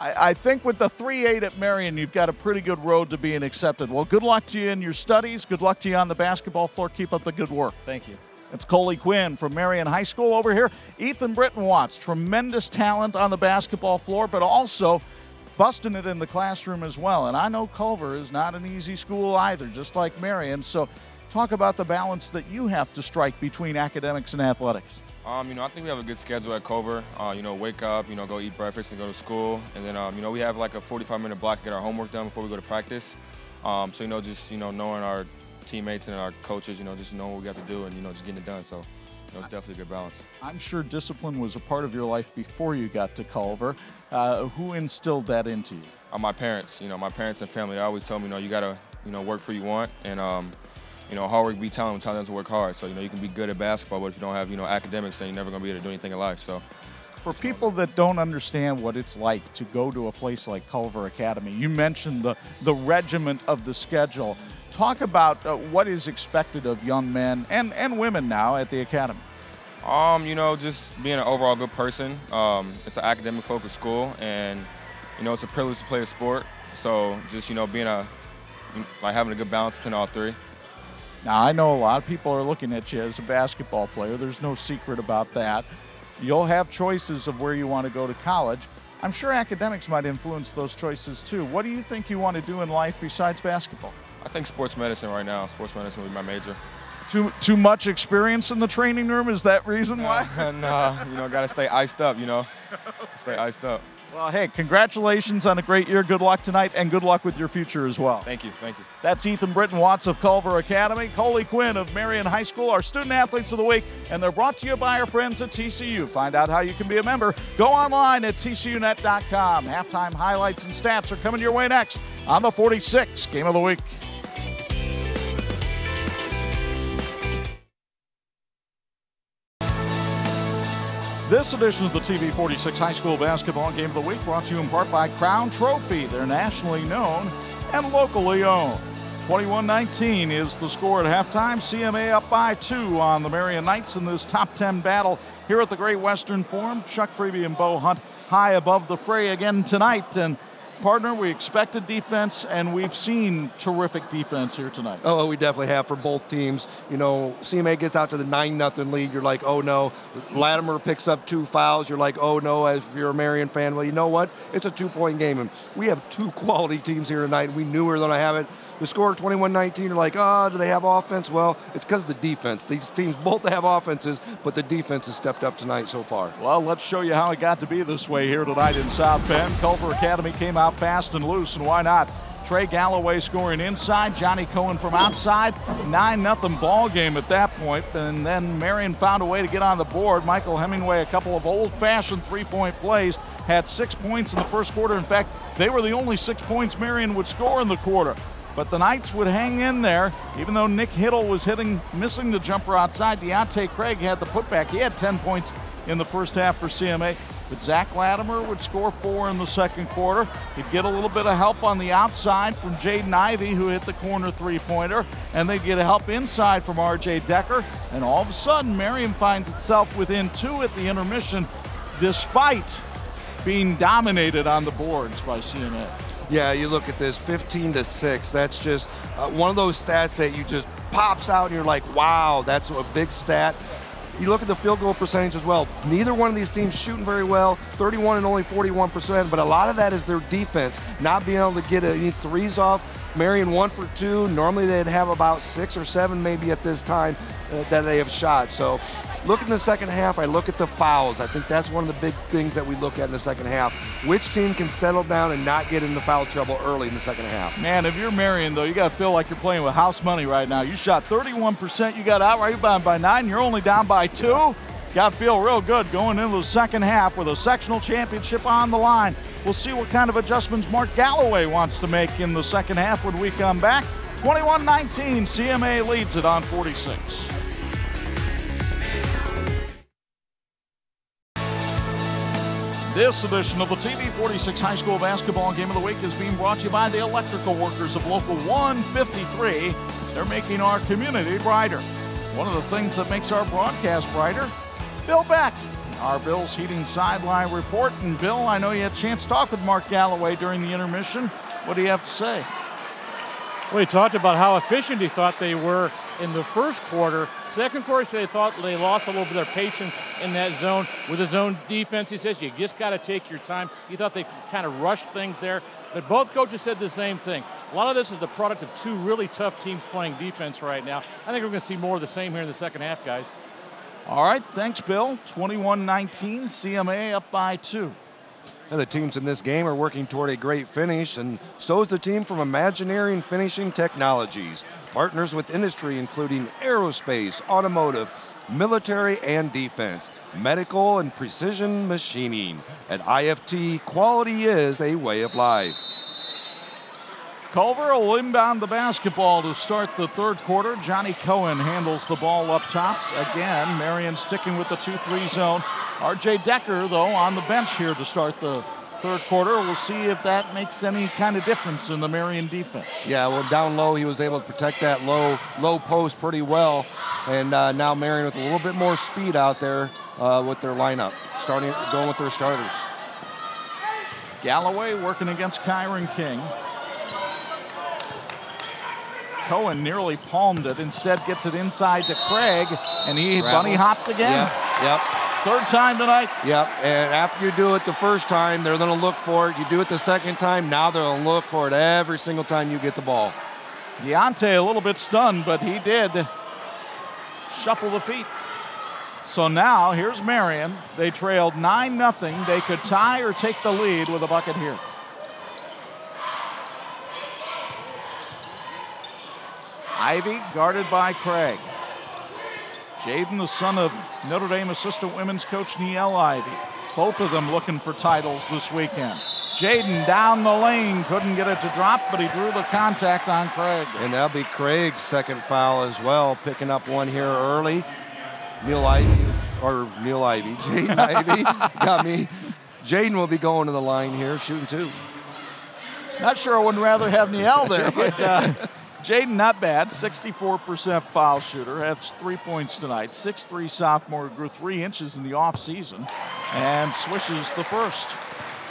I think with the 3.8 at Marian, you've got a pretty good road to being accepted. Well, good luck to you in your studies. Good luck to you on the basketball floor. Keep up the good work. Thank you. It's Coley Quinn from Marian High School over here. Ethan Britton Watts, tremendous talent on the basketball floor, but also busting it in the classroom as well. And I know Culver is not an easy school either, just like Marian. So talk about the balance that you have to strike between academics and athletics. I think we have a good schedule at Culver. Wake up, go eat breakfast and go to school. And then, we have like a 45-minute block to get our homework done before we go to practice. Knowing our teammates and our coaches, just know what we got to do and, just getting it done. So, it's definitely a good balance. I'm sure discipline was a part of your life before you got to Culver. Who instilled that into you? My parents, my parents and family, they always told me, you got to, work for what you want. And, hard work beat talent when talent doesn't work hard. So, you can be good at basketball, but if you don't have, academics, then you're never going to be able to do anything in life. So, for people that don't understand what it's like to go to a place like Culver Academy, you mentioned the regiment of the schedule. Talk about what is expected of young men and women now at the academy. Just being an overall good person. It's an academic-focused school, and, it's a privilege to play a sport. So, just, being having a good balance between all three. Now, I know a lot of people are looking at you as a basketball player. There's no secret about that. You'll have choices of where you want to go to college. I'm sure academics might influence those choices too. What do you think you want to do in life besides basketball? I think sports medicine right now. Sports medicine would be my major. Too much experience in the training room? Is that reason why? No, got to stay iced up, Stay iced up. Well, hey, congratulations on a great year. Good luck tonight, and good luck with your future as well. Thank you. That's Ethan Britton Watts of Culver Academy, Coley Quinn of Marian High School, our Student Athletes of the Week, and they're brought to you by our friends at TCU. Find out how you can be a member. Go online at tcunet.com. Halftime highlights and stats are coming your way next on the 46 Game of the Week. This edition of the TV 46 High School Basketball Game of the Week brought to you in part by Crown Trophy. They're nationally known and locally owned. 21-19 is the score at halftime. CMA up by 2 on the Marian Knights in this top 10 battle here at the Great Western Forum. Chuck Freeby and Bo Hunt high above the fray again tonight. And partner, we expected defense, and we've seen terrific defense here tonight. Oh, we definitely have for both teams. CMA gets out to the 9-0 lead. You're like, oh no. Latimer picks up 2 fouls. You're like, oh no, as if you're a Marian fan. Well, you know what? It's a 2-point game, and we have 2 quality teams here tonight. We knew we were going to have it. The score 21-19, you're like, oh, do they have offense? Well, it's because of the defense. These teams both have offenses, but the defense has stepped up tonight so far. Well, let's show you how it got to be this way here tonight in South Bend. Culver Academy came out fast and loose, and why not? Trey Galloway scoring inside, Johnny Cohen from outside. 9-0 ball game at that point, and then Marian found a way to get on the board. Michael Hemingway, a couple of old-fashioned three-point plays, had 6 points in the first quarter. In fact, they were the only 6 points Marian would score in the quarter. But the Knights would hang in there, even though Nick Hiddle was missing the jumper outside. Deontay Craig had the putback. He had 10 points in the first half for CMA. But Zack Latimer would score 4 in the second quarter. He'd get a little bit of help on the outside from Jaden Ivey, who hit the corner three-pointer. And they'd get help inside from R.J. Decker. And all of a sudden, Marian finds itself within 2 at the intermission, despite being dominated on the boards by CMA. Yeah, you look at this, 15-6. That's just one of those stats that you just pops out and you're like, wow, that's a big stat. You look at the field goal percentage as well. Neither one of these teams shooting very well, 31 and only 41%, but a lot of that is their defense, not being able to get any threes off. Marian 1 for 2. Normally they'd have about 6 or 7 maybe at this time that they have shot. So look in the second half, I look at the fouls. I think that's one of the big things that we look at in the second half. Which team can settle down and not get into foul trouble early in the second half? Man, if you're Marian, though, you got to feel like you're playing with house money right now. You shot 31%. You got outright rebound by 9. You're only down by 2. Got to feel real good going into the second half with a sectional championship on the line. We'll see what kind of adjustments Mark Galloway wants to make in the second half when we come back. 21-19, CMA leads it on 46. This edition of the TV46 High School Basketball Game of the Week is being brought to you by the electrical workers of Local 153. They're making our community brighter. One of the things that makes our broadcast brighter, Bill Beck, our Bills Heating Sideline Report. And Bill, I know you had a chance to talk with Mark Galloway during the intermission. What do you have to say? Well, he talked about how efficient he thought they were in the first quarter. Second quarter, they thought they lost a little bit of their patience in that zone with the zone defense. He says you just got to take your time. He thought they kind of rushed things there. But both coaches said the same thing. A lot of this is the product of two really tough teams playing defense right now. I think we're going to see more of the same here in the second half, guys. All right, thanks, Bill. 21-19, CMA up by 2. And the teams in this game are working toward a great finish, and so is the team from Imagineering Finishing Technologies. Partners with industry including aerospace, automotive, military and defense, medical and precision machining. At IFT, quality is a way of life. Culver will inbound the basketball to start the third quarter. Johnny Cohen handles the ball up top. Again, Marian sticking with the 2-3 zone. R.J. Decker, though, on the bench here to start the third quarter. We'll see if that makes any kind of difference in the Marian defense. Yeah, well, down low, he was able to protect that low post pretty well. And now Marian with a little bit more speed out there with their lineup, going with their starters. Galloway working against Kyron King. Cohen nearly palmed it. Instead gets it inside to Craig, and he bunny hopped again. Yep. Third time tonight. Yep, and after you do it the first time, they're going to look for it. You do it the second time, now they're going to look for it every single time you get the ball. Deontay a little bit stunned, but he did shuffle the feet. So now here's Marian. They trailed 9-0. They could tie or take the lead with a bucket here. Ivy guarded by Craig. Jaden, the son of Notre Dame assistant women's coach Niele Ivy. Both of them looking for titles this weekend. Jaden down the lane, couldn't get it to drop, but he drew the contact on Craig. And that'll be Craig's second foul as well, picking up one here early. Jaden Ivy got me. Jaden will be going to the line here, shooting 2. Not sure I would rather have Niele there, but Jaden not bad, 64% foul shooter, has 3 points tonight. 6'3" sophomore, grew 3 inches in the offseason and swishes the first.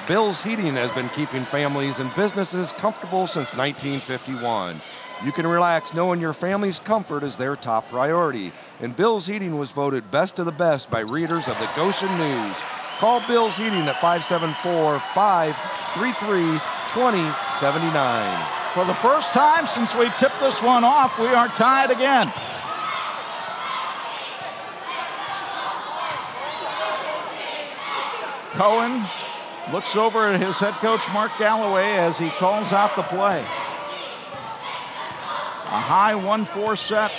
Bill's Heating has been keeping families and businesses comfortable since 1951. You can relax knowing your family's comfort is their top priority. And Bill's Heating was voted best of the best by readers of the Goshen News. Call Bill's Heating at 574-533-2079. For the first time since we tipped this one off, we are tied again. Cohen looks over at his head coach, Mark Galloway, as he calls out the play. A high 1-4 set.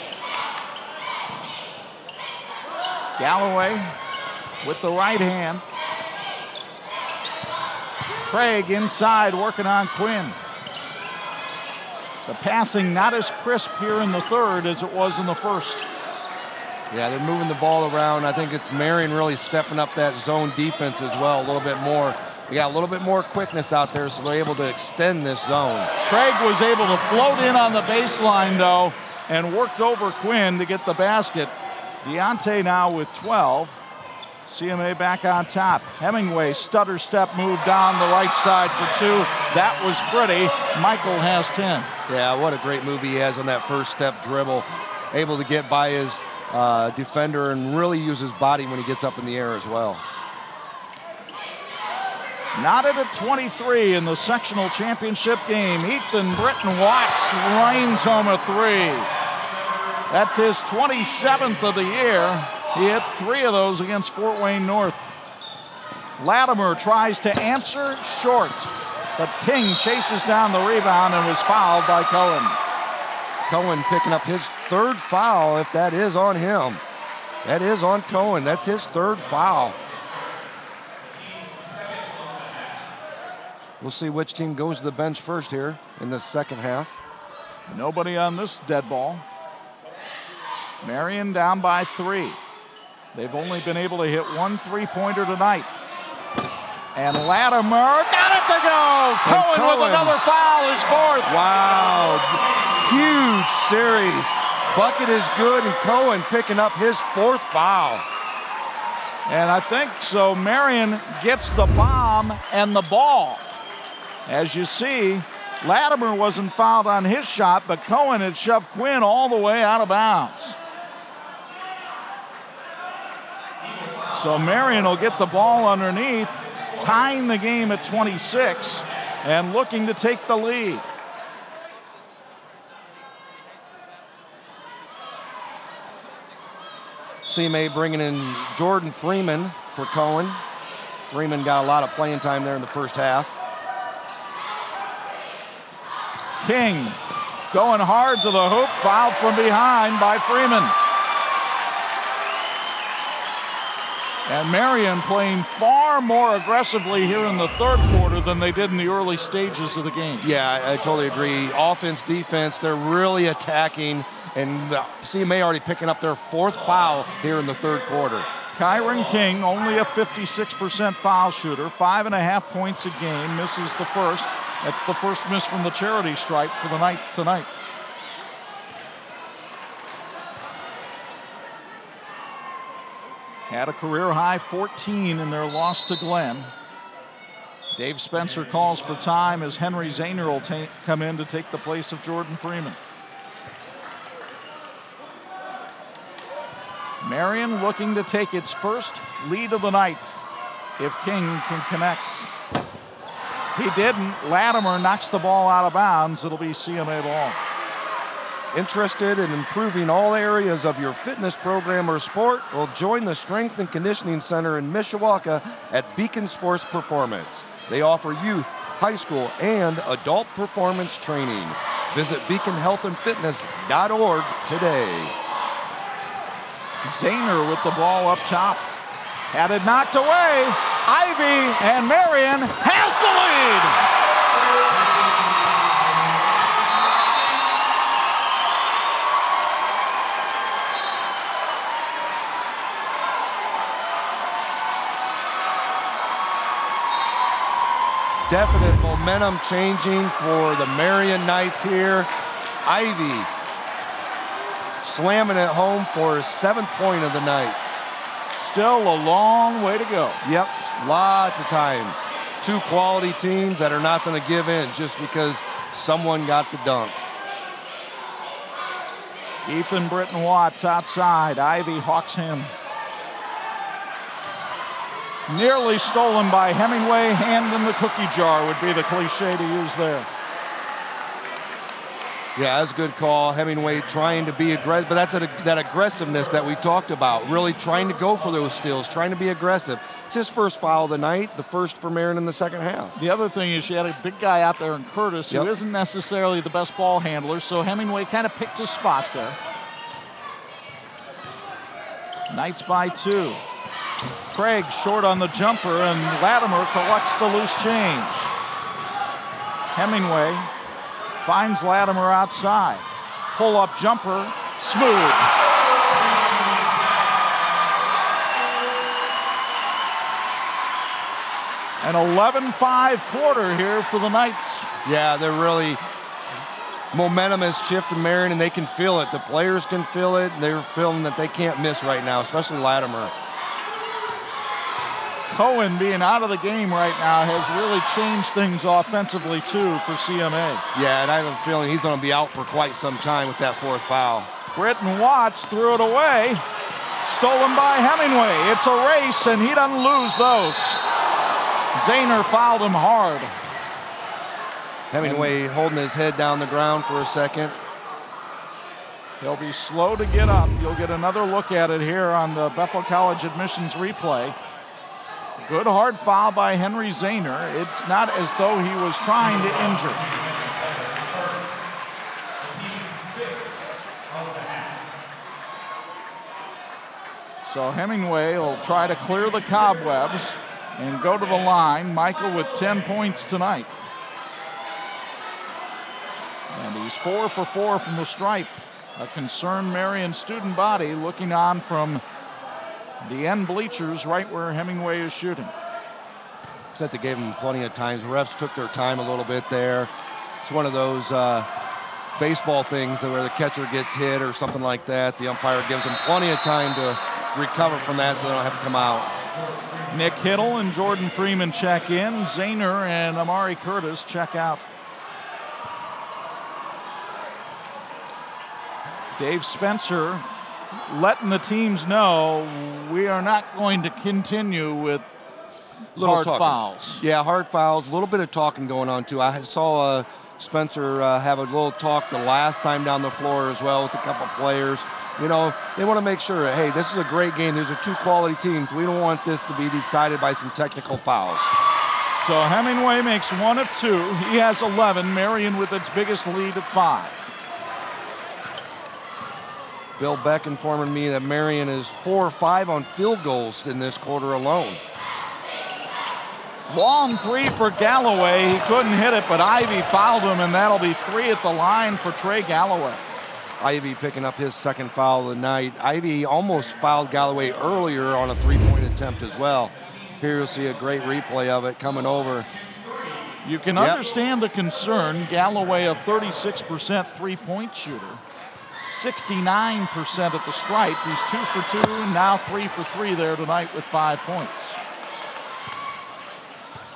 Galloway with the right hand. Craig inside working on Quinn. The passing not as crisp here in the third as it was in the first. Yeah, they're moving the ball around. I think it's Marian really stepping up that zone defense as well a little bit more. They got a little bit more quickness out there, so they're able to extend this zone. Craig was able to float in on the baseline, though, and worked over Quinn to get the basket. Deontay now with 12. CMA back on top. Hemingway, stutter step move down the right side for 2. That was pretty. Michael has 10. Yeah, what a great move he has on that first step dribble. Able to get by his defender and really use his body when he gets up in the air as well. Knotted at 23 in the sectional championship game. Ethan Britton Watts rains home a three. That's his 27th of the year. He hit 3 of those against Fort Wayne North. Latimer tries to answer short, but King chases down the rebound and was fouled by Cohen. Cohen picking up his 3rd foul, if that is on him. That is on Cohen. That's his 3rd foul. We'll see which team goes to the bench first here in the second half. Nobody on this dead ball. Marian down by 3. They've only been able to hit 1 3-pointer tonight. And Latimer got it to go. Cohen with another foul, his 4th. Wow, huge series. Bucket is good, and Cohen picking up his 4th foul. And I think so. Marian gets the bomb and the ball. As you see, Latimer wasn't fouled on his shot, but Cohen had shoved Quinn all the way out of bounds. So Marian will get the ball underneath, tying the game at 26 and looking to take the lead. CMA bringing in Jordan Freeman for Cohen. Freeman got a lot of playing time there in the first half. King going hard to the hoop, fouled from behind by Freeman. And Marian playing far more aggressively here in the 3rd quarter than they did in the early stages of the game. Yeah, I totally agree. Offense, defense, they're really attacking, and CMA already picking up their 4th foul here in the 3rd quarter. Kyron King, only a 56% foul shooter, 5.5 points a game, misses the first. That's the first miss from the charity stripe for the Knights tonight. Had a career-high 14 in their loss to Glenn. Dave Spencer calls for time as Henry Zahner will come in to take the place of Jordan Freeman. Marian looking to take its first lead of the night if King can connect. He didn't. Latimer knocks the ball out of bounds. It'll be CMA ball. Interested in improving all areas of your fitness program or sport? Well, join the Strength and Conditioning Center in Mishawaka at Beacon Sports Performance. They offer youth, high school, and adult performance training. Visit beaconhealthandfitness.org today. Zahner with the ball up top. Had it knocked away. Ivy, and Marian has the lead. Definite momentum changing for the Marian Knights here. Ivy slamming it home for his 7th point of the night. Still a long way to go. Yep, lots of time. 2 quality teams that are not going to give in just because someone got the dunk. Ethan Britton Watts outside. Ivy hawks him. Nearly stolen by Hemingway. Hand in the cookie jar would be the cliche to use there. Yeah, that's a good call. Hemingway trying to be aggressive, but that's that aggressiveness that we talked about, really trying to go for those steals, trying to be aggressive. It's his first foul of the night, the first for Marian in the second half. The other thing is you had a big guy out there in Curtis who isn't necessarily the best ball handler, so Hemingway kind of picked his spot there. Knights by 2. Craig short on the jumper, and Latimer collects the loose change. Hemingway finds Latimer outside. Pull-up jumper, smooth. An 11-5 quarter here for the Knights. Yeah, they're really, momentum has shifted Marian, and they can feel it. The players can feel it. They're feeling that they can't miss right now, especially Latimer. Cohen being out of the game right now has really changed things offensively too for CMA. Yeah, and I have a feeling he's going to be out for quite some time with that 4th foul. Britton Watts threw it away. Stolen by Hemingway. It's a race, and he doesn't lose those. Zahner fouled him hard. Hemingway holding his head down the ground for a second. He'll be slow to get up. You'll get another look at it here on the Bethel College admissions replay. Good hard foul by Henry Zahner. It's not as though he was trying to injure. So Hemingway will try to clear the cobwebs and go to the line. Michael with 10 points tonight. And he's 4 for 4 from the stripe. A concerned Marian student body looking on from the end bleachers right where Hemingway is shooting. Except they gave him plenty of times. Refs took their time a little bit there. It's one of those baseball things where the catcher gets hit or something like that. The umpire gives them plenty of time to recover from that so they don't have to come out. Nick Hittle and Jordan Freeman check in. Zahner and Amari Curtis check out. Dave Spencer letting the teams know we are not going to continue with hard fouls. Yeah, hard fouls. A little bit of talking going on, too. I saw Spencer have a little talk the last time down the floor as well with a couple of players. You know, they want to make sure, hey, this is a great game. These are two quality teams. We don't want this to be decided by some technical fouls. So Hemingway makes 1 of 2. He has 11. Marian with its biggest lead at 5. Bill Beck informing me that Marian is 4 or 5 on field goals in this quarter alone. Long 3 for Galloway. He couldn't hit it, but Ivy fouled him, and that'll be 3 at the line for Trey Galloway. Ivy picking up his second foul of the night. Ivy almost fouled Galloway earlier on a three-point attempt as well. Here you'll see a great replay of it coming over. You can understand the concern. Galloway, a 36% three-point shooter. 69% at the stripe. He's 2 for 2 and now 3 for 3 there tonight with 5 points.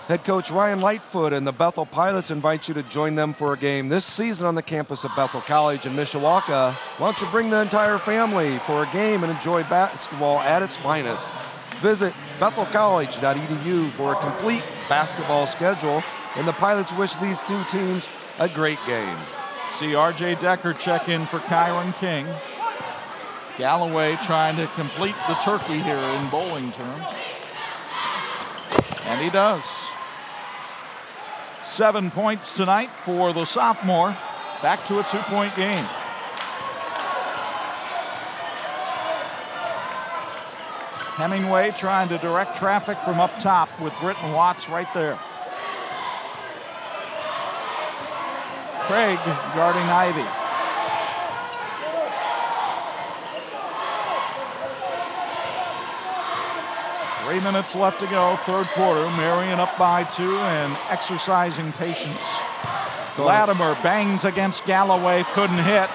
Head coach Ryan Lightfoot and the Bethel Pilots invite you to join them for a game this season on the campus of Bethel College in Mishawaka. Why don't you bring the entire family for a game and enjoy basketball at its finest? Visit bethelcollege.edu for a complete basketball schedule, and the Pilots wish these two teams a great game. See R.J. Decker check in for Kyron King. Galloway trying to complete the turkey here in bowling terms. And he does. 7 points tonight for the sophomore. Back to a 2-point game. Hemingway trying to direct traffic from up top with Britton Watts right there. Craig guarding Ivy. Three minutes left to go, third quarter. Marian up by 2 and exercising patience. Latimer bangs against Galloway, couldn't hit.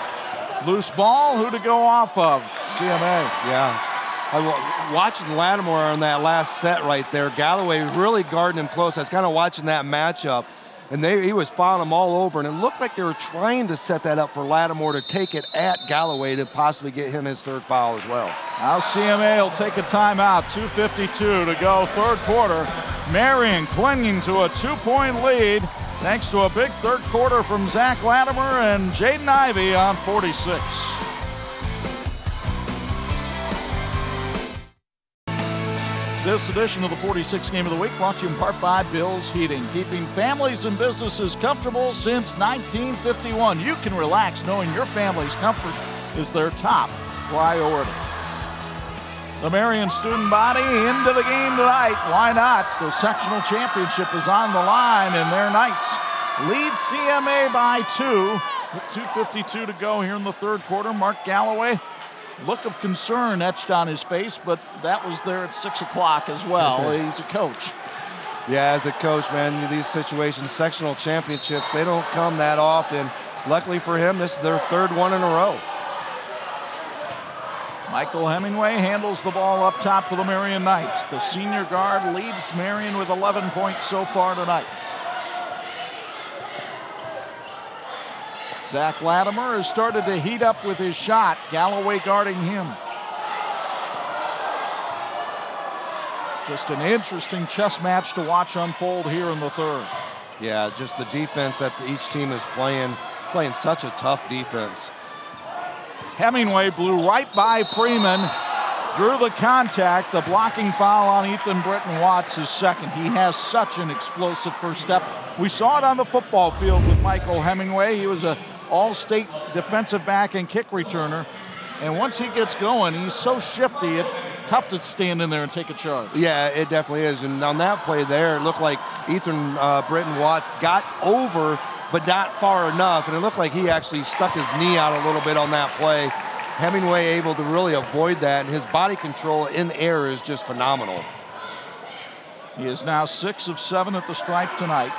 Loose ball, who to go off of? CMA. Yeah. Watching Latimer on that last set right there, Galloway really guarding him close. I was kind of watching that matchup, and he was fouling them all over, and it looked like they were trying to set that up for Latimer to take it at Galloway to possibly get him his third foul as well. Now CMA will take a timeout, 2:52 to go, third quarter. Marian clinging to a 2-point lead thanks to a big third quarter from Zack Latimer and Jaden Ivey on 46. This edition of the 46 Game of the Week brought to you in part by Bill's Heating, keeping families and businesses comfortable since 1951. You can relax knowing your family's comfort is their top priority. The Marian student body into the game tonight. Why not? The sectional championship is on the line, and their Knights lead CMA by 2 with 2:52 to go here in the third quarter. Mark Galloway, look of concern etched on his face, but that was there at 6 o'clock as well. He's a coach. Yeah, as a coach, man, these situations, sectional championships, they don't come that often. Luckily for him, this is their third one in a row. Michael Hemingway handles the ball up top for the Marian Knights. The senior guard leads Marian with 11 points so far tonight. Zack Latimer has started to heat up with his shot. Galloway guarding him. Just an interesting chess match to watch unfold here in the third. Yeah, just the defense that each team is playing such a tough defense. Hemingway blew right by Freeman, drew the contact. The blocking foul on Ethan Britton Watts is second. He has such an explosive first step. We saw it on the football field with Michael Hemingway. He was an all-state defensive back and kick returner. And once he gets going, he's so shifty, it's tough to stand in there and take a charge. Yeah, it definitely is. And on that play there, it looked like Ethan Britton Watts got over, but not far enough. And it looked like he actually stuck his knee out a little bit on that play. Hemingway able to really avoid that, and his body control in air is just phenomenal. He is now 6 of 7 at the stripe tonight.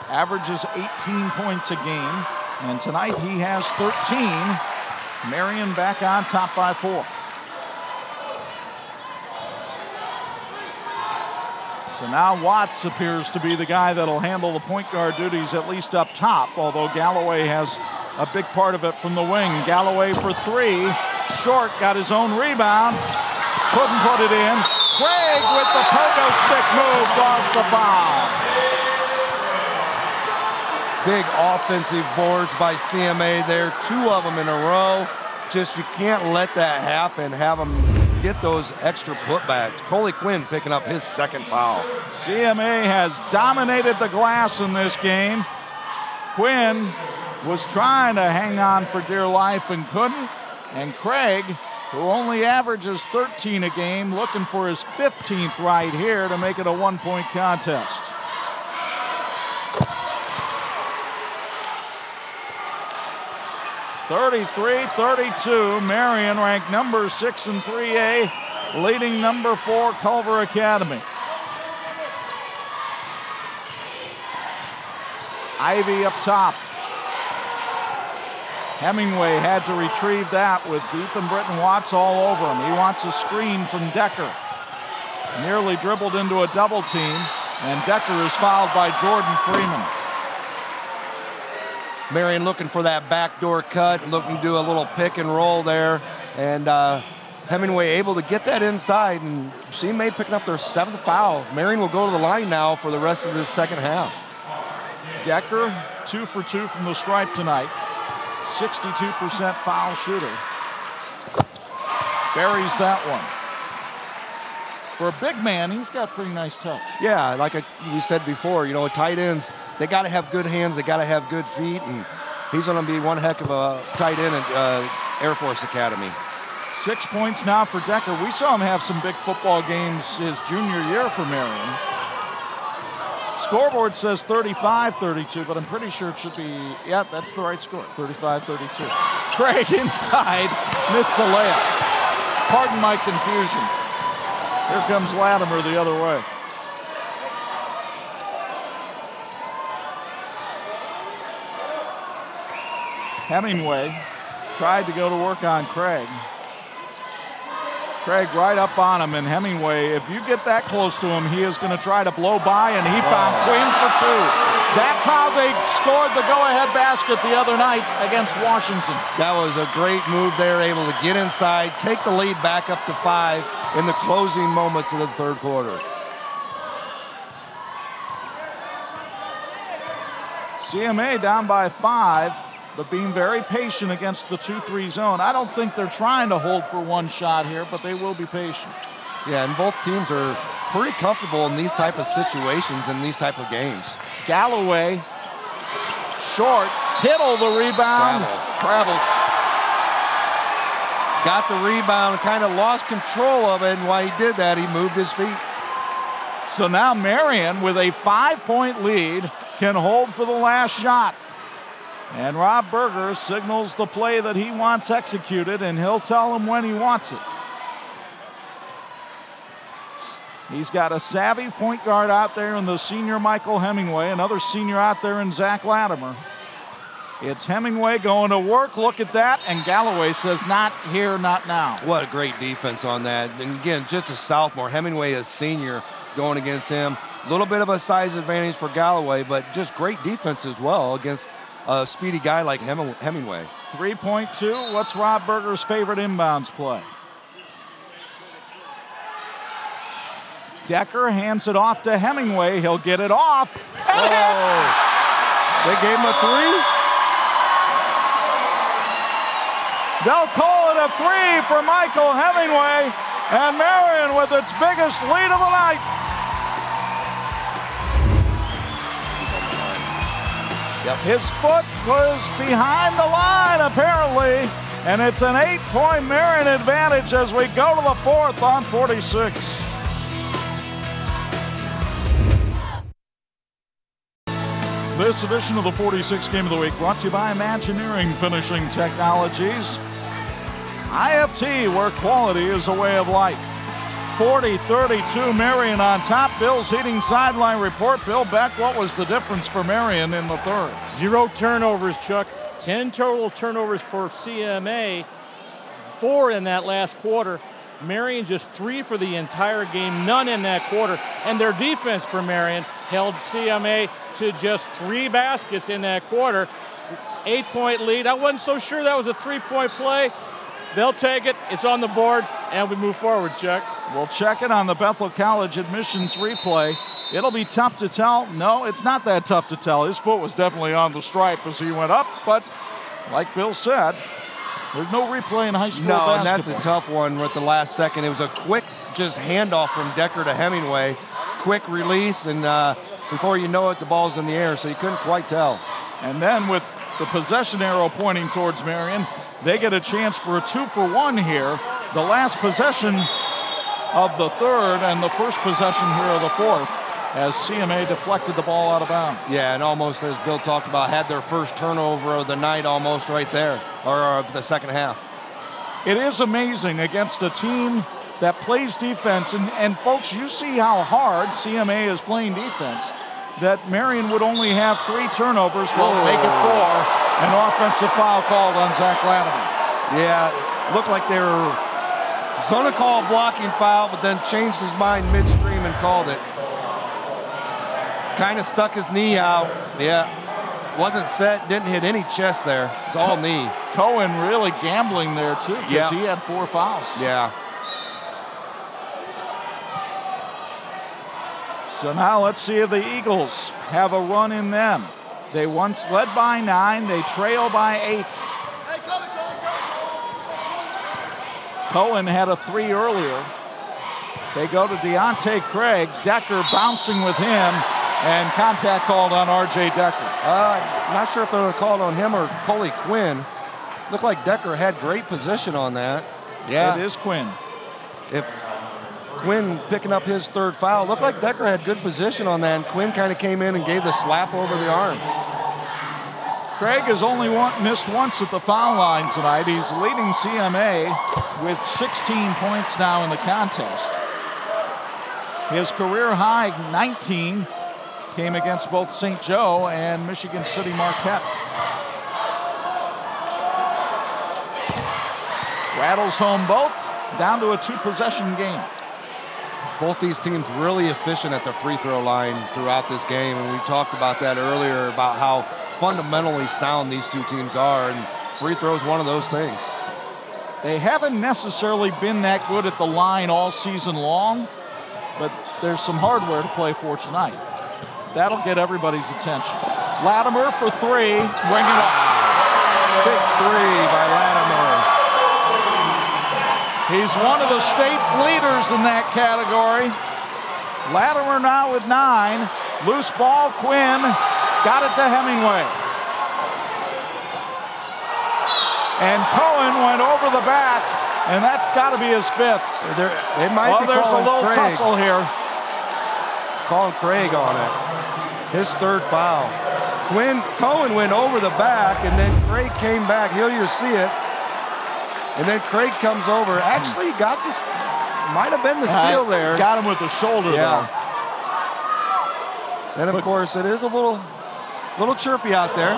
Averages 18 points a game. And tonight he has 13. Marian back on top by 4. So now Watts appears to be the guy that'll handle the point guard duties, at least up top, although Galloway has a big part of it from the wing. Galloway for 3. Short, got his own rebound. Couldn't put it in. Craig with the pogo stick move draws the foul. Big offensive boards by CMA there, 2 of them in a row. Just, you can't let that happen. Have them get those extra putbacks. Coley Quinn picking up his second foul. CMA has dominated the glass in this game. Quinn was trying to hang on for dear life and couldn't. And Craig, who only averages 13 a game, looking for his 15th right here to make it a 1-point contest. (33-32). Marian ranked number 6 in 3A, leading number 4 Culver Academy. Ivy up top. Hemingway had to retrieve that with Ethan Britton Watts all over him. He wants a screen from Decker. Nearly dribbled into a double team, and Decker is fouled by Jordan Freeman. Marian looking for that backdoor cut, looking to do a little pick and roll there. And Hemingway able to get that inside, and CMA picking up their 7th foul. Marian will go to the line now for the rest of this second half. Decker, 2 for 2 from the stripe tonight. 62% foul shooter. Buries that one. For a big man, he's got pretty nice touch. Yeah, like we said before, you know, tight ends, they got to have good hands, they got to have good feet, and he's going to be one heck of a tight end at Air Force Academy. 6 points now for Decker. We saw him have some big football games his junior year for Marian. Scoreboard says 35-32, but I'm pretty sure it should be, yeah, that's the right score, 35-32. Craig inside, missed the layup. Pardon my confusion. Here comes Latimer the other way. Hemingway tried to go to work on Craig. Craig right up on him, and Hemingway, if you get that close to him, he is going to try to blow by, and he found Quinn for 2. That's how they scored the go-ahead basket the other night against Washington. That was a great move there, able to get inside, take the lead back up to 5 in the closing moments of the third quarter. CMA down by 5, but being very patient against the 2-3 zone. I don't think they're trying to hold for one shot here, but they will be patient. Yeah, and both teams are pretty comfortable in these type of situations and these type of games. Galloway, short, Kittle the rebound, travels. Got the rebound, kind of lost control of it, and while he did that, he moved his feet. So now Marian, with a 5-point lead, can hold for the last shot. And Rob Berger signals the play that he wants executed, and he'll tell him when he wants it. He's got a savvy point guard out there in the senior Michael Hemingway, another senior out there in Zack Latimer. It's Hemingway going to work, look at that, and Galloway says, not here, not now. What a great defense on that. And again, just a sophomore. Hemingway is senior going against him. A little bit of a size advantage for Galloway, but just great defense as well against a speedy guy like Hemingway. 3.2. What's Rob Berger's favorite inbounds play? Decker hands it off to Hemingway. He'll get it off. Oh, they gave him a 3? They'll call it a 3 for Michael Hemingway, and Marian with its biggest lead of the night. Yep. His foot was behind the line, apparently, and it's an 8-point Marian advantage as we go to the fourth on 46. This edition of the 46 Game of the Week brought to you by Imagineering Finishing Technologies. IFT, where quality is a way of life. 40-32, Marian on top. Bill's heating sideline report. Bill Beck, what was the difference for Marian in the third? 0 turnovers, Chuck. 10 total turnovers for CMA. 4 in that last quarter. Marian just 3 for the entire game, none in that quarter. And their defense for Marian held CMA to just 3 baskets in that quarter. 8-point lead. I wasn't so sure that was a 3-point play. They'll take it. It's on the board, and we move forward, Chuck. We'll check it on the Bethel College admissions replay. It'll be tough to tell. No, it's not that tough to tell. His foot was definitely on the stripe as he went up, but like Bill said, there's no replay in high school basketball. No, and that's a tough one with the last second. It was a quick just handoff from Decker to Hemingway. Quick release, and before you know it, the ball's in the air, so you couldn't quite tell. And then with the possession arrow pointing towards Marian, they get a chance for a 2-for-1 here. The last possession of the third and the first possession here of the fourth, as CMA deflected the ball out of bounds. Yeah, and almost, as Bill talked about, had their first turnover of the night almost right there, or of the second half. It is amazing against a team that plays defense, and folks, you see how hard CMA is playing defense, that Marian would only have 3 turnovers, well, make it 4. An offensive foul called on Zack Latimer. Yeah, looked like they were going to call a blocking foul, but then changed his mind midstream and called it. Kind of stuck his knee out. Yeah, wasn't set, didn't hit any chest there. It's all knee. Cohen really gambling there too, because he had 4 fouls. Yeah. So now let's see if the Eagles have a run in them. They once led by 9, they trail by 8. Cohen had a 3 earlier. They go to Deontay Craig. Decker bouncing with him, and contact called on R.J. Decker. Not sure if they were called on him or Coley Quinn. Looked like Decker had great position on that. Yeah. It is Quinn. If Quinn picking up his 3rd foul, looked like Decker had good position on that, and Quinn kind of came in and gave the slap over the arm. Craig has only missed once at the foul line tonight. He's leading CMA with 16 points now in the contest. His career high 19 came against both St. Joe and Michigan City Marquette. Rattles home both, down to a 2-possession game. Both these teams really efficient at the free throw line throughout this game, and we talked about that earlier about how fundamentally sound these two teams are, and free throw is one of those things. They haven't necessarily been that good at the line all season long, but there's some hardware to play for tonight. That'll get everybody's attention. Latimer for 3, bring it up. Big 3 by Latimer. He's one of the state's leaders in that category. Latimer now with 9. Loose ball, Quinn got it to Hemingway. And Cohen went over the back, and that's got to be his 5th. It might be there's a little Craig. tussle here. Calling Craig on it. His 3rd foul. Cohen went over the back, and then Craig came back. Here you see it. And then Craig comes over. Actually got this, might have been the steal there. Got him with the shoulder, though. And of course, it is a little chirpy out there.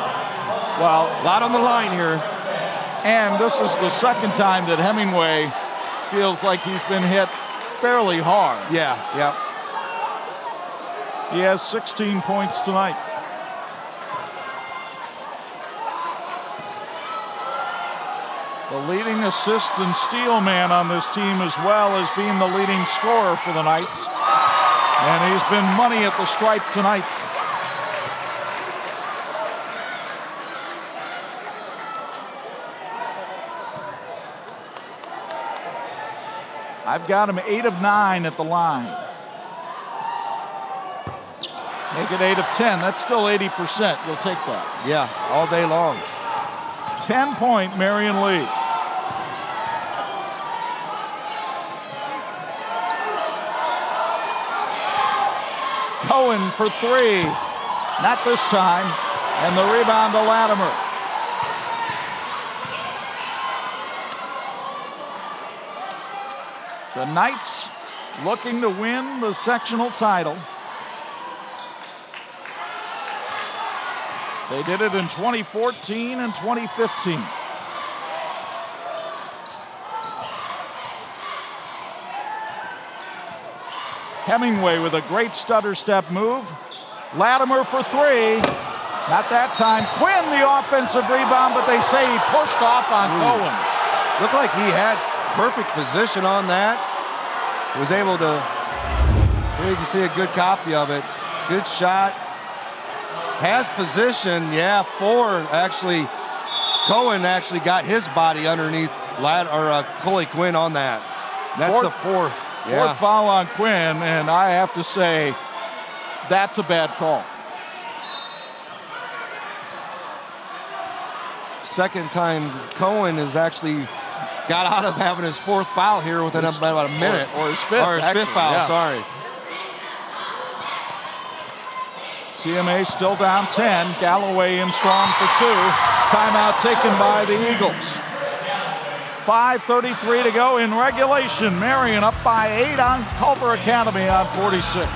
Well, a lot on the line here. And this is the second time that Hemingway feels like he's been hit fairly hard. Yeah. He has 16 points tonight. The leading assist and steal man on this team, as well as being the leading scorer for the Knights. And he's been money at the stripe tonight. I've got him 8 of 9 at the line. Make it 8 of 10. That's still 80%. You'll take that. Yeah, all day long. 10-point Marian lead. Cohen for 3. Not this time. And the rebound to Latimer. The Knights looking to win the sectional title. They did it in 2014 and 2015. Hemingway with a great stutter step move. Latimer for 3. Not that time. Quinn the offensive rebound, but they say he pushed off on Cohen. Looked like he had perfect position on that. Was able to, here you can see a good copy of it. Good shot. Has position, yeah, 4. Actually, Cohen actually got his body underneath Coley Quinn on that. That's the 4th. Yeah. 4th foul on Quinn, and I have to say, that's a bad call. Second time Cohen has actually got out of having his 4th foul here within about a minute. Or his 5th. Or his 5th foul, yeah. Sorry. CMA still down 10. Galloway in strong for 2. Timeout taken by the Eagles. 5:33 to go in regulation. Marian up by 8 on Culver Academy on 46.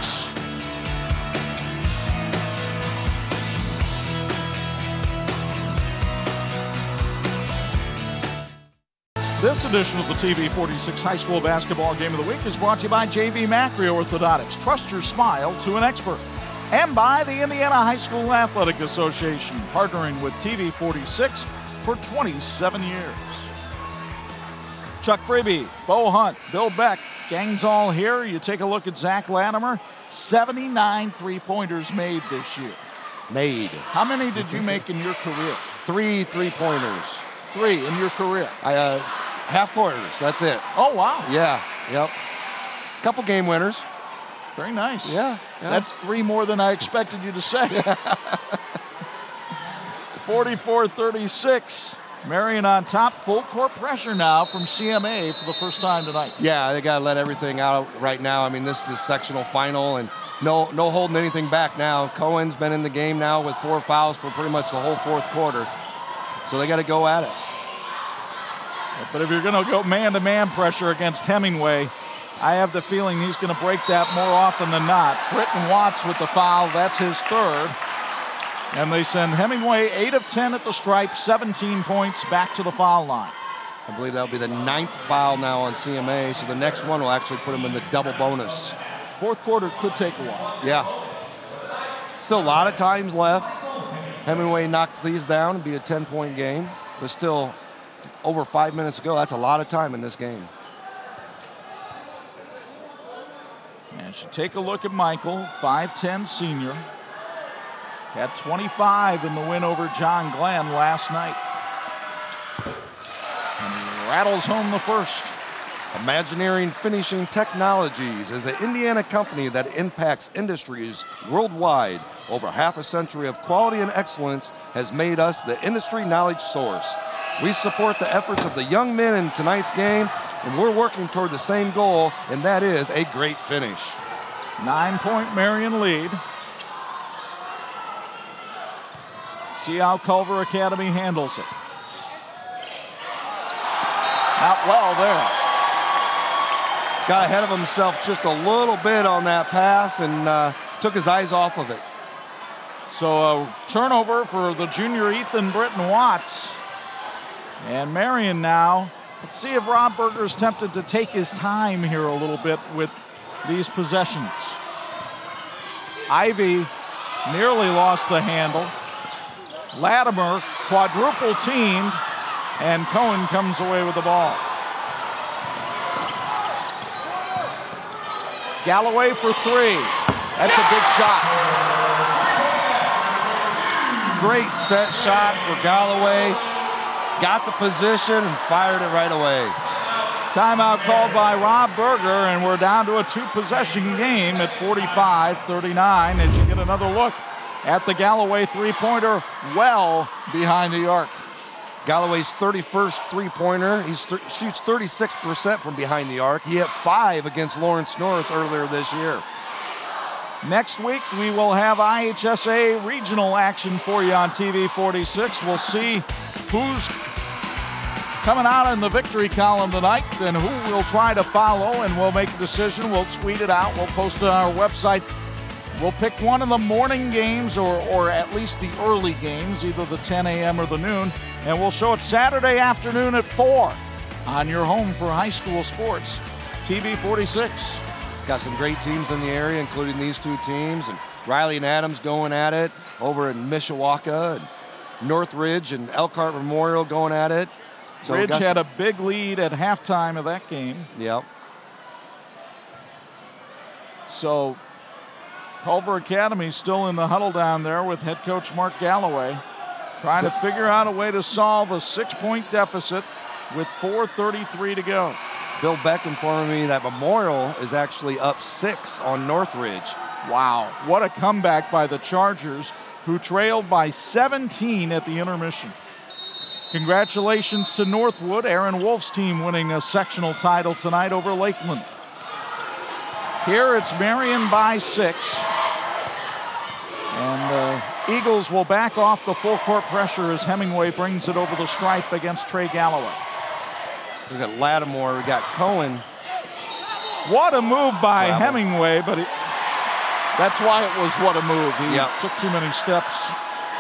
This edition of the TV 46 High School Basketball Game of the Week is brought to you by JV Macri Orthodontics. Trust your smile to an expert. And by the Indiana High School Athletic Association, partnering with TV 46 for 27 years. Chuck Freeby, Bo Hunt, Bill Beck, gang's all here. You take a look at Zack Latimer, 79 three-pointers made this year. Made. How many did you make in your career? 3 3-pointers. 3 in your career. Half quarters, that's it. Oh, wow. Yeah, yep. Couple game winners. Very nice. Yeah. That's 3 more than I expected you to say. 44-36. Marian on top. Full court pressure now from CMA for the first time tonight. Yeah, they got to let everything out right now. I mean, this is the sectional final, and no holding anything back now. Cohen's been in the game now with 4 fouls for pretty much the whole 4th quarter. So they got to go at it. But if you're going to go man-to-man pressure against Hemingway, I have the feeling he's going to break that more often than not. Britton Watts with the foul. That's his 3rd. And they send Hemingway 8 of 10 at the stripe, 17 points, back to the foul line. I believe that'll be the 9th foul now on CMA, so the next one will actually put him in the double bonus. 4th quarter could take a while. Yeah. Still a lot of times left. Hemingway knocks these down and be a 10-point game, but still over 5 minutes to go. That's a lot of time in this game. And you take a look at Michael, 5'10 senior. Had 25 in the win over John Glenn last night. And he rattles home the first. Imagineering Finishing Technologies is an Indiana company that impacts industries worldwide. Over half a century of quality and excellence has made us the industry knowledge source. We support the efforts of the young men in tonight's game, and we're working toward the same goal, and that is a great finish. 9-point Marian lead. See how Culver Academy handles it. Not well there. Got ahead of himself just a little bit on that pass and took his eyes off of it. So a turnover for the junior Ethan Britton Watts. And Marian now, let's see if Rob Berger's tempted to take his time here a little bit with these possessions. Ivy nearly lost the handle. Latimer quadruple teamed, and Cohen comes away with the ball. Galloway for three. That's a big shot. Great set shot for Galloway. Got the position and fired it right away. Timeout called by Rob Berger, and we're down to a two-possession game at 45-39 as you get another look at the Galloway three-pointer well behind the arc. Galloway's 31st three-pointer. He shoots 36% from behind the arc. He hit 5 against Lawrence North earlier this year. Next week, we will have IHSA regional action for you on TV 46. We'll see who's coming out in the victory column tonight and who we'll try to follow, and we'll make a decision. We'll tweet it out. We'll post it on our website. We'll pick one of the morning games or at least the early games, either the 10 a.m. or the noon, and we'll show it Saturday afternoon at 4 on your home for high school sports, TV 46. Got some great teams in the area, including these two teams, and Riley and Adams going at it over in Mishawaka, and Northridge and Elkhart Memorial going at it. So Ridge had a big lead at halftime of that game. Yep. So Culver Academy still in the huddle down there with head coach Mark Galloway, trying to figure out a way to solve a 6-point deficit with 4:33 to go. Bill Beck informing me that Memorial is actually up 6 on Northridge. Wow, what a comeback by the Chargers, who trailed by 17 at the intermission. Congratulations to Northwood, Aaron Wolf's team winning a sectional title tonight over Lakeland. Here it's Marian by 6. And the Eagles will back off the full court pressure as Hemingway brings it over the stripe against Trey Galloway. We got Lattimore, we got Cohen. What a move by Hemingway, but that's why it was what a move. He took too many steps.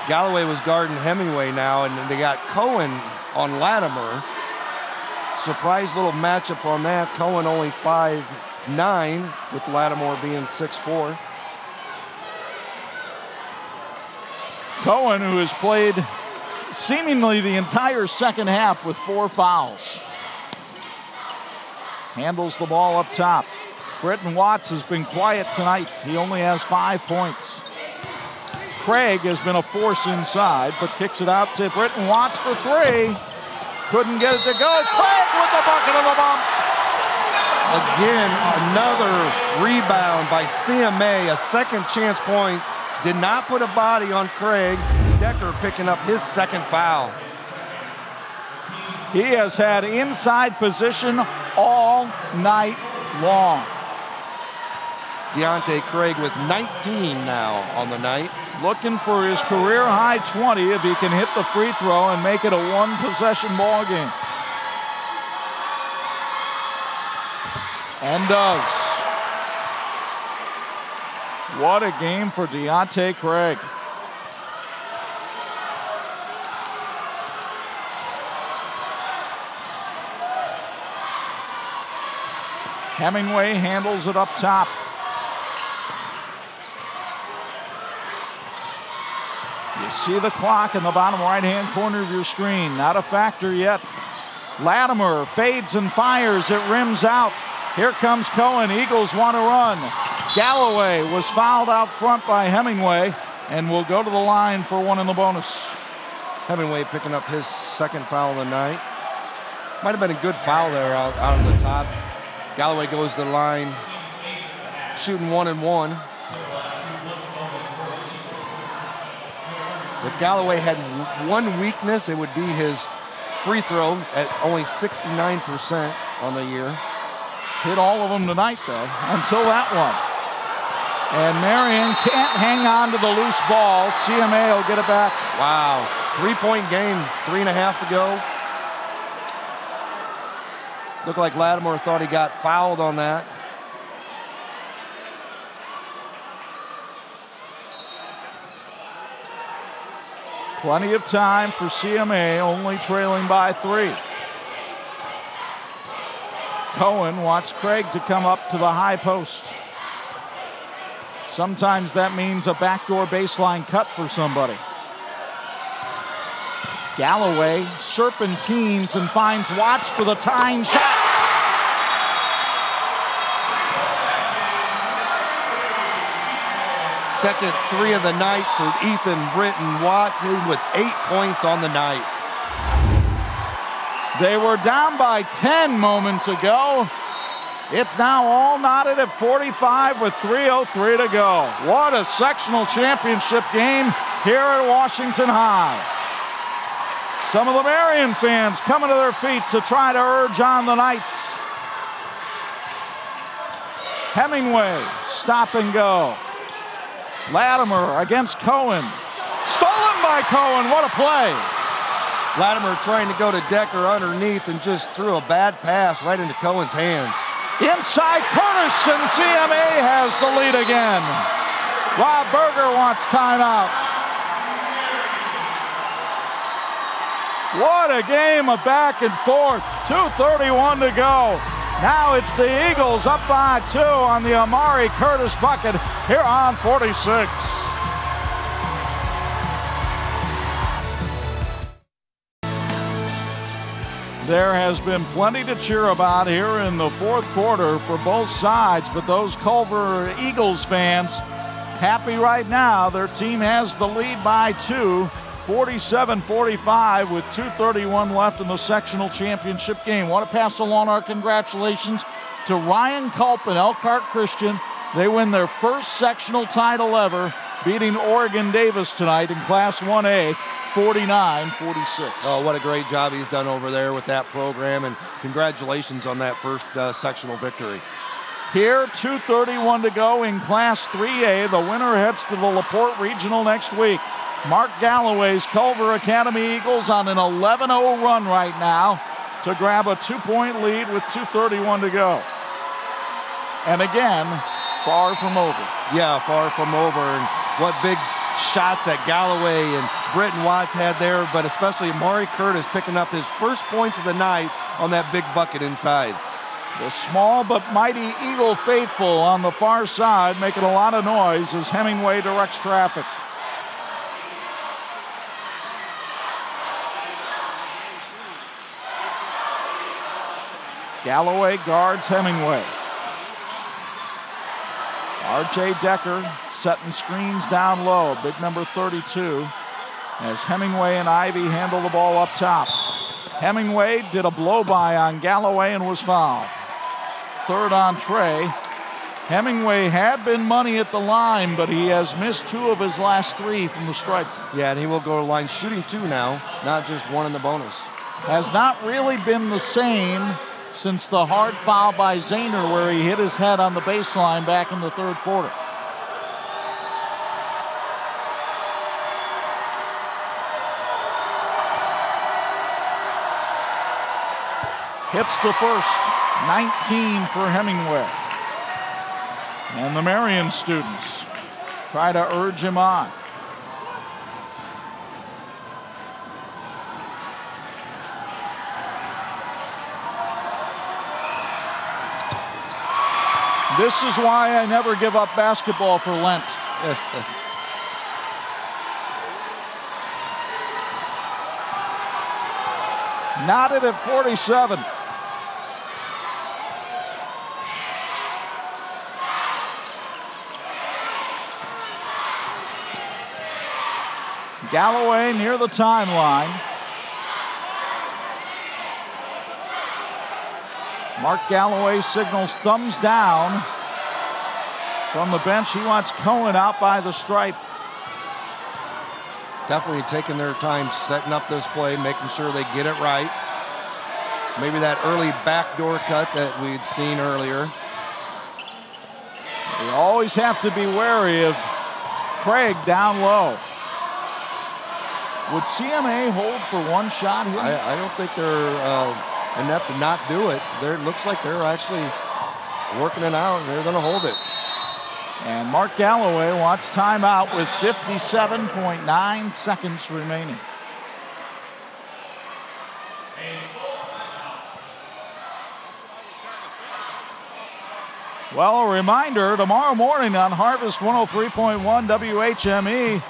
Galloway was guarding Hemingway now, and they got Cohen on Latimer. Surprise little matchup on that. Cohen only 5'9", with Lattimore being 6'4". Cohen, who has played seemingly the entire second half with 4 fouls. Handles the ball up top. Britton Watts has been quiet tonight. He only has 5 points. Craig has been a force inside, but kicks it out to Britton Watts for 3. Couldn't get it to go. Craig with the bucket of the bump. Again, another rebound by CMA, a second chance point. Did not put a body on Craig. Decker picking up his second foul. He has had inside position all night long. Deontay Craig with 19 now on the night. Looking for his career high 20 if he can hit the free throw and make it a one-possession ball game. And does. What a game for Deontay Craig. Hemingway handles it up top. You see the clock in the bottom right-hand corner of your screen. Not a factor yet. Latimer fades and fires. It rims out. Here comes Cohen. Eagles want to run. Galloway was fouled out front by Hemingway and will go to the line for one in the bonus. Hemingway picking up his second foul of the night. Might have been a good foul there out on the top. Galloway goes to the line, shooting 1 and 1. If Galloway had one weakness, it would be his free throw at only 69% on the year. Hit all of them tonight, though, until that one. And Marian can't hang on to the loose ball. CMA will get it back. Wow, 3-point game, 3.5 to go. Looked like Lattimore thought he got fouled on that. Plenty of time for CMA, only trailing by 3. Cohen wants Craig to come up to the high post. Sometimes that means a backdoor baseline cut for somebody. Galloway serpentines and finds Watts for the tying shot. Second three of the night for Ethan Britton. Watts with 8 points on the night. They were down by 10 moments ago. It's now all knotted at 45 with 3:03 to go. What a sectional championship game here at Washington High. Some of the Marian fans coming to their feet to try to urge on the Knights. Hemingway, stop and go. Latimer against Cohen. Stolen by Cohen, what a play. Latimer trying to go to Decker underneath and just threw a bad pass right into Cohen's hands. Inside Curtis, and CMA has the lead again. Rob Berger wants timeout. What a game of back and forth. 2:31 to go. Now it's the Eagles up by 2 on the Amari Curtis bucket here on 46. There has been plenty to cheer about here in the fourth quarter for both sides, but those Culver Eagles fans happy right now. Their team has the lead by 2, 47-45 with 2:31 left in the sectional championship game. Want to pass along our congratulations to Ryan Culp and Elkhart Christian. They win their first sectional title ever, beating Oregon Davis tonight in Class 1A. 49-46. Oh, what a great job he's done over there with that program, and congratulations on that first sectional victory. Here, 2:31 to go in Class 3A. The winner heads to the LaPorte Regional next week. Mark Galloway's Culver Academy Eagles on an 11-0 run right now to grab a 2-point lead with 2:31 to go. And again, far from over. Yeah, far from over, and what big shots that Galloway and Britton Watts had there, but especially Amari Curtis picking up his first points of the night on that big bucket inside. The small but mighty Eagle faithful on the far side making a lot of noise as Hemingway directs traffic. Galloway guards Hemingway. R.J. Decker setting screens down low, big number 32, as Hemingway and Ivy handle the ball up top. Hemingway did a blow-by on Galloway and was fouled. Third on Trey. Hemingway had been money at the line, but he has missed 2 of his last 3 from the stripe. Yeah, and he will go to the line shooting 2 now, not just 1 in the bonus. Has not really been the same since the hard foul by Zahner where he hit his head on the baseline back in the third quarter. Hits the first, 19 for Hemingway. And the Marian students try to urge him on. This is why I never give up basketball for Lent. Knotted at 47. Galloway near the timeline. Mark Galloway signals thumbs down from the bench. He wants Cohen out by the stripe. Definitely taking their time setting up this play, making sure they get it right. Maybe that early backdoor cut that we'd seen earlier. They always have to be wary of Craig down low. Would CMA hold for 1 shot here? I don't think they're enough to not do it. It looks like they're actually working it out, and they're going to hold it. And Mark Galloway wants timeout with 57.9 seconds remaining. Well, a reminder, tomorrow morning on Harvest 103.1 WHME,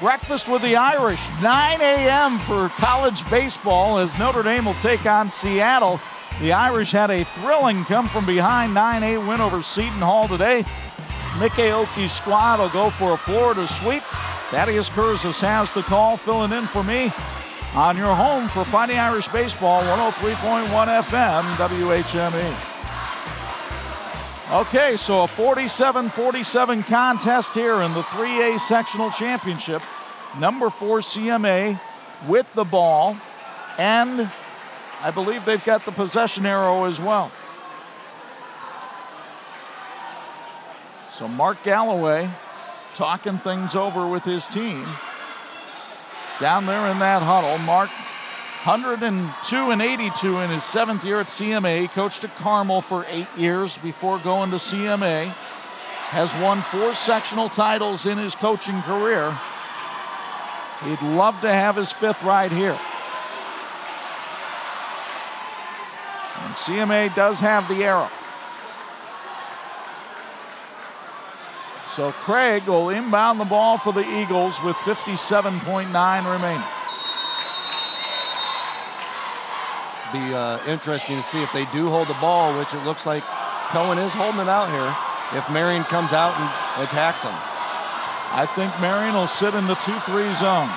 Breakfast with the Irish, 9 a.m. for college baseball as Notre Dame will take on Seattle. The Irish had a thrilling come-from-behind 9-8 win over Seton Hall today. Mickey Oki's squad will go for a Florida sweep. Thaddeus Kurzes has the call, filling in for me on your home for Fighting Irish Baseball, 103.1 FM, WHME. Okay, so a 47-47 contest here in the 3A Sectional Championship. Number 4 CMA with the ball, and I believe they've got the possession arrow as well. So Mark Galloway talking things over with his team. Down there in that huddle, Mark 102-82 in his 7th year at CMA. He coached at Carmel for 8 years before going to CMA. Has won 4 sectional titles in his coaching career. He'd love to have his 5th right here. And CMA does have the arrow. So Craig will inbound the ball for the Eagles with 57.9 remaining. Be interesting to see if they do hold the ball, which it looks like Cohen is holding it out here, if Marian comes out and attacks him. I think Marian will sit in the 2-3 zone.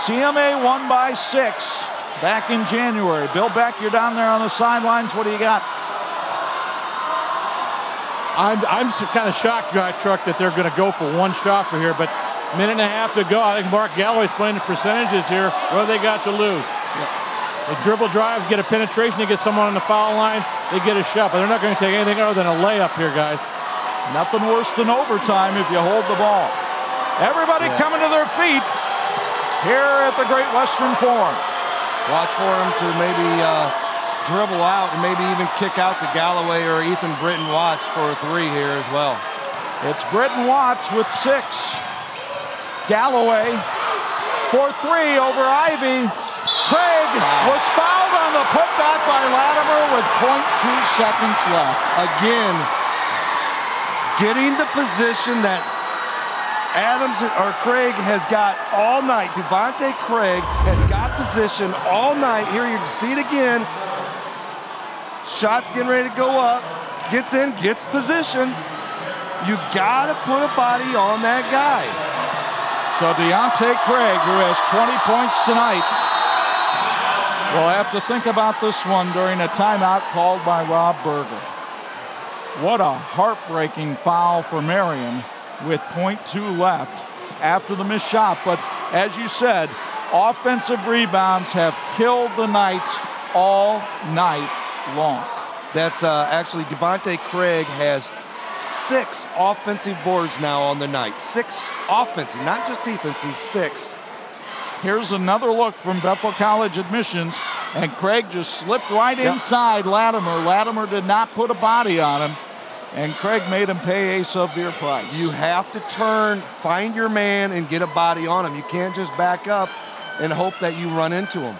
CMA won by 6 back in January. Bill Beck, you're down there on the sidelines. What do you got? I'm kind of shocked, Truck, that they're going to go for one shot for here, but minute and a half to go. I think Mark Galloway's playing the percentages here. What do they got to lose? They dribble drives, get a penetration, they get someone on the foul line, they get a shot, but they're not going to take anything other than a layup here, guys. Nothing worse than overtime if you hold the ball. Everybody coming to their feet here at the Great Western Forum. Watch for him to maybe dribble out and maybe even kick out to Galloway or Ethan Britton Watts for a 3 here as well. It's Britton Watts with 6. Galloway for 3 over Ivy. Craig was fouled on the putback by Latimer with 0.2 seconds left. Again, getting the position that Craig has got all night. Devontae Craig has got position all night. Here you can see it again. Shot's getting ready to go up. Gets in, gets position. You got to put a body on that guy. So Deontay Craig, who has 20 points tonight, will have to think about this one during a timeout called by Rob Berger. What a heartbreaking foul for Marian with 0.2 left after the missed shot. But as you said, offensive rebounds have killed the Knights all night long. That's actually Devontae Craig has 6 offensive boards now on the night. 6 offensive, not just defensive, 6. Here's another look from Bethel College admissions, and Craig just slipped right inside Latimer. Latimer did not put a body on him, and Craig made him pay a severe price. You have to turn, find your man, and get a body on him. You can't just back up and hope that you run into him.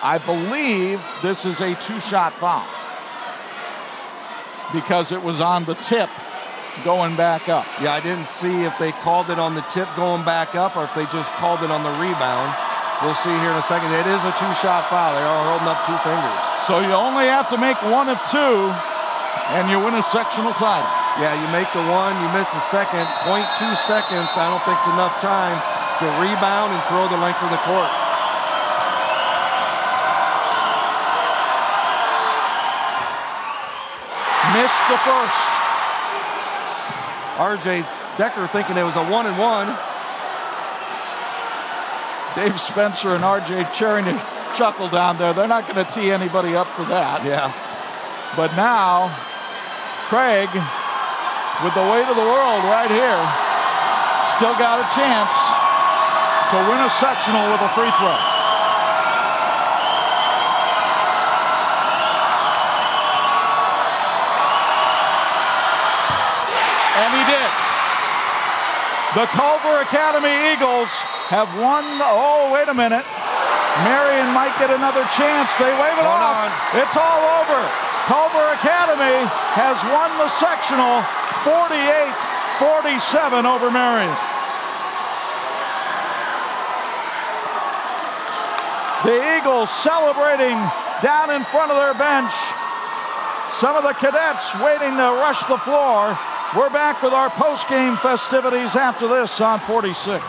I believe this is a 2-shot foul because it was on the tip going back up. Yeah, I didn't see if they called it on the tip going back up or if they just called it on the rebound. We'll see here in a second. It is a 2-shot foul. They are holding up 2 fingers. So you only have to make 1 of 2, and you win a sectional title. Yeah, you make the 1, you miss the second. 0.2 seconds, I don't think it's enough time to rebound and throw the length of the court. Missed the first. R.J. Decker thinking it was a 1-and-1. Dave Spencer and R.J. Cherry chuckle down there. They're not going to tee anybody up for that. Yeah. But now, Craig, with the weight of the world right here, still got a chance to win a sectional with a free throw. And he did. The Culver Academy Eagles have won. Oh, wait a minute. Marian might get another chance. They wave it off. It's all over. Culver Academy has won the sectional 48-47 over Marian. Eagles celebrating down in front of their bench. Some of the cadets waiting to rush the floor. We're back with our post-game festivities after this on 46.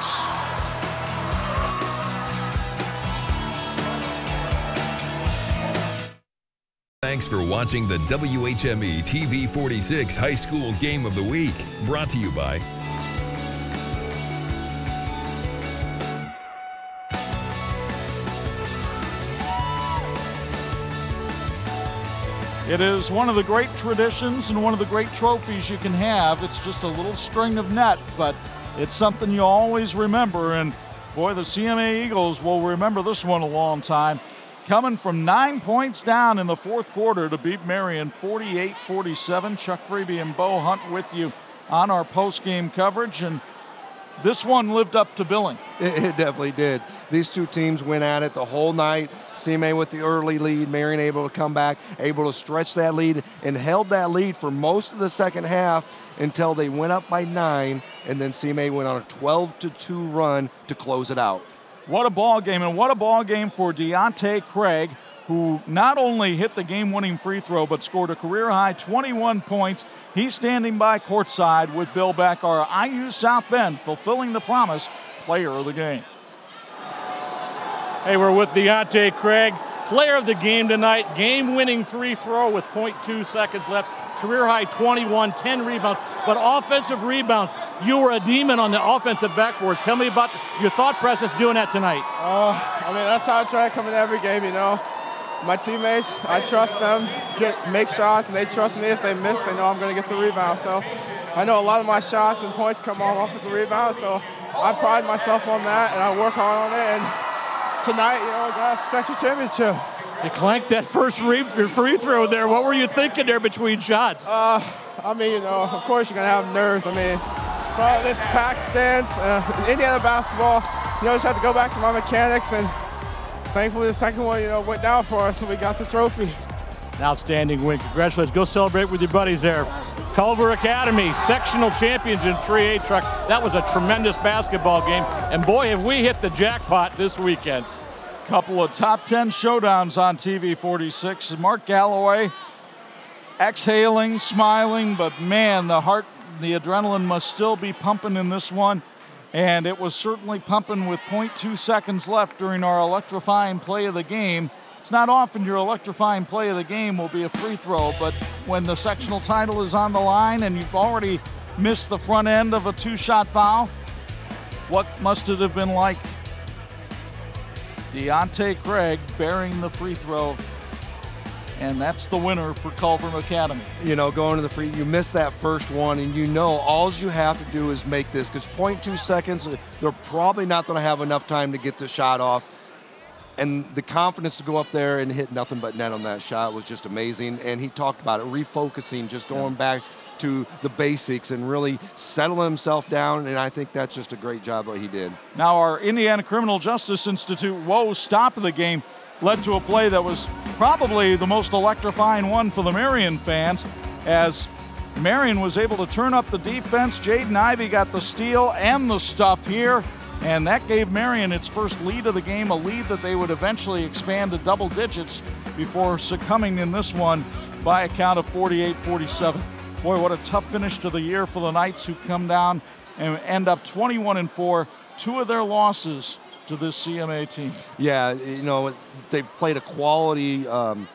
Thanks for watching the WHME TV 46 High School Game of the Week, brought to you by It is one of the great traditions and one of the great trophies you can have. It's just a little string of net, but it's something you always remember. And boy, the CMA Eagles will remember this one a long time. Coming from 9 points down in the fourth quarter to beat Marian 48-47. Chuck Freeby and Bo Hunt with you on our post-game coverage. And this one lived up to billing. It definitely did. These two teams went at it the whole night. CMA with the early lead, Marian able to come back, able to stretch that lead, and held that lead for most of the second half until they went up by 9, and then CMA went on a 12-2 run to close it out. What a ball game, and what a ball game for Deontay Craig, who not only hit the game-winning free throw, but scored a career-high 21 points. He's standing by courtside with Bill Beck, our IU South Bend, fulfilling the promise, player of the game. Hey, we're with Deontay Craig, player of the game tonight. Game-winning free throw with 0.2 seconds left. Career-high 21, 10 rebounds. But offensive rebounds, you were a demon on the offensive backboards. Tell me about your thought process doing that tonight. I mean, that's how I try to come in every game, you know. My teammates, I trust them to make shots, and they trust me. If they miss, they know I'm going to get the rebound. So I know a lot of my shots and points come off with the rebound, so I pride myself on that, and I work hard on it. And tonight, you know, got a section championship. You clanked that first free throw there. What were you thinking there between shots? I mean, you know, of course you're going to have nerves. I mean, probably this pack stance, Indiana basketball, you know, just have to go back to my mechanics, and thankfully the second one, you know, went down for us, and we got the trophy. An outstanding win. Congratulations. Go celebrate with your buddies there. Culver Academy, sectional champions in 3A truck. That was a tremendous basketball game. And boy, have we hit the jackpot this weekend. Couple of top 10 showdowns on TV 46. Mark Galloway exhaling, smiling, but man, the heart, the adrenaline must still be pumping in this one. And it was certainly pumping with 0.2 seconds left during our electrifying play of the game. It's not often your electrifying play of the game will be a free throw, but when the sectional title is on the line and you've already missed the front end of a two-shot foul, what must it have been like? Deontay Craig bearing the free throw, and that's the winner for Culver Academy. You know, going to the free, you miss that first one, and you know all you have to do is make this, because 0.2 seconds, they're probably not going to have enough time to get the shot off. And the confidence to go up there and hit nothing but net on that shot was just amazing. And he talked about it, refocusing, just going back to the basics and really settling himself down. And I think that's just a great job that he did. Now our Indiana Criminal Justice Institute woes stop of the game led to a play that was probably the most electrifying one for the Marian fans, as Marian was able to turn up the defense. Jaden Ivey got the steal and the stuff here, and that gave Marian its first lead of the game, a lead that they would eventually expand to double digits before succumbing in this one by a count of 48-47. Boy, what a tough finish to the year for the Knights, who come down and end up 21-4, two of their losses to this CMA team. Yeah, you know, they've played a quality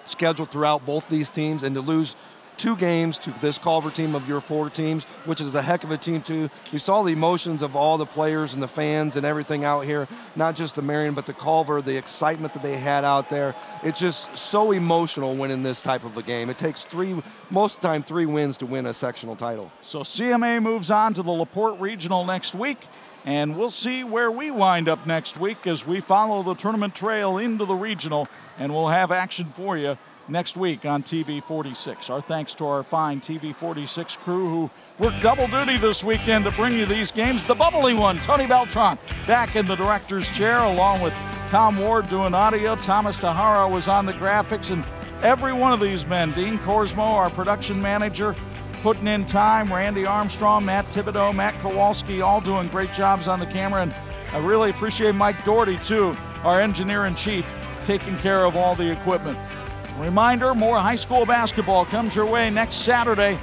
schedule throughout both these teams, and to lose 2 games to this Culver team of your 4 teams, which is a heck of a team too. You saw the emotions of all the players and the fans and everything out here, not just the Marian, but the Culver, the excitement that they had out there. It's just so emotional winning this type of a game. It takes most of the time 3 wins to win a sectional title. So CMA moves on to the LaPorte Regional next week, and we'll see where we wind up next week as we follow the tournament trail into the regional, and we'll have action for you next week on TV 46. Our thanks to our fine TV 46 crew who worked double duty this weekend to bring you these games. The bubbly one, Tony Beltran, back in the director's chair, along with Tom Ward doing audio. Thomas Tahara was on the graphics, and every one of these men, Dean Korsmo, our production manager, putting in time, Randy Armstrong, Matt Thibodeau, Matt Kowalski, all doing great jobs on the camera. And I really appreciate Mike Doherty, too, our engineer-in-chief, taking care of all the equipment. Reminder, more high school basketball comes your way next Saturday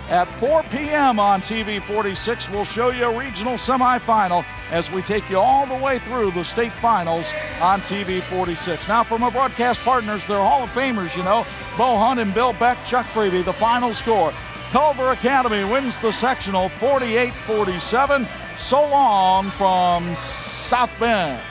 at 4 p.m. on TV 46. We'll show you a regional semifinal as we take you all the way through the state finals on TV 46. Now from our broadcast partners, they're Hall of Famers, you know, Bo Hunt and Bill Beck, Chuck Freeby. The final score, Culver Academy wins the sectional 48-47. So long from South Bend.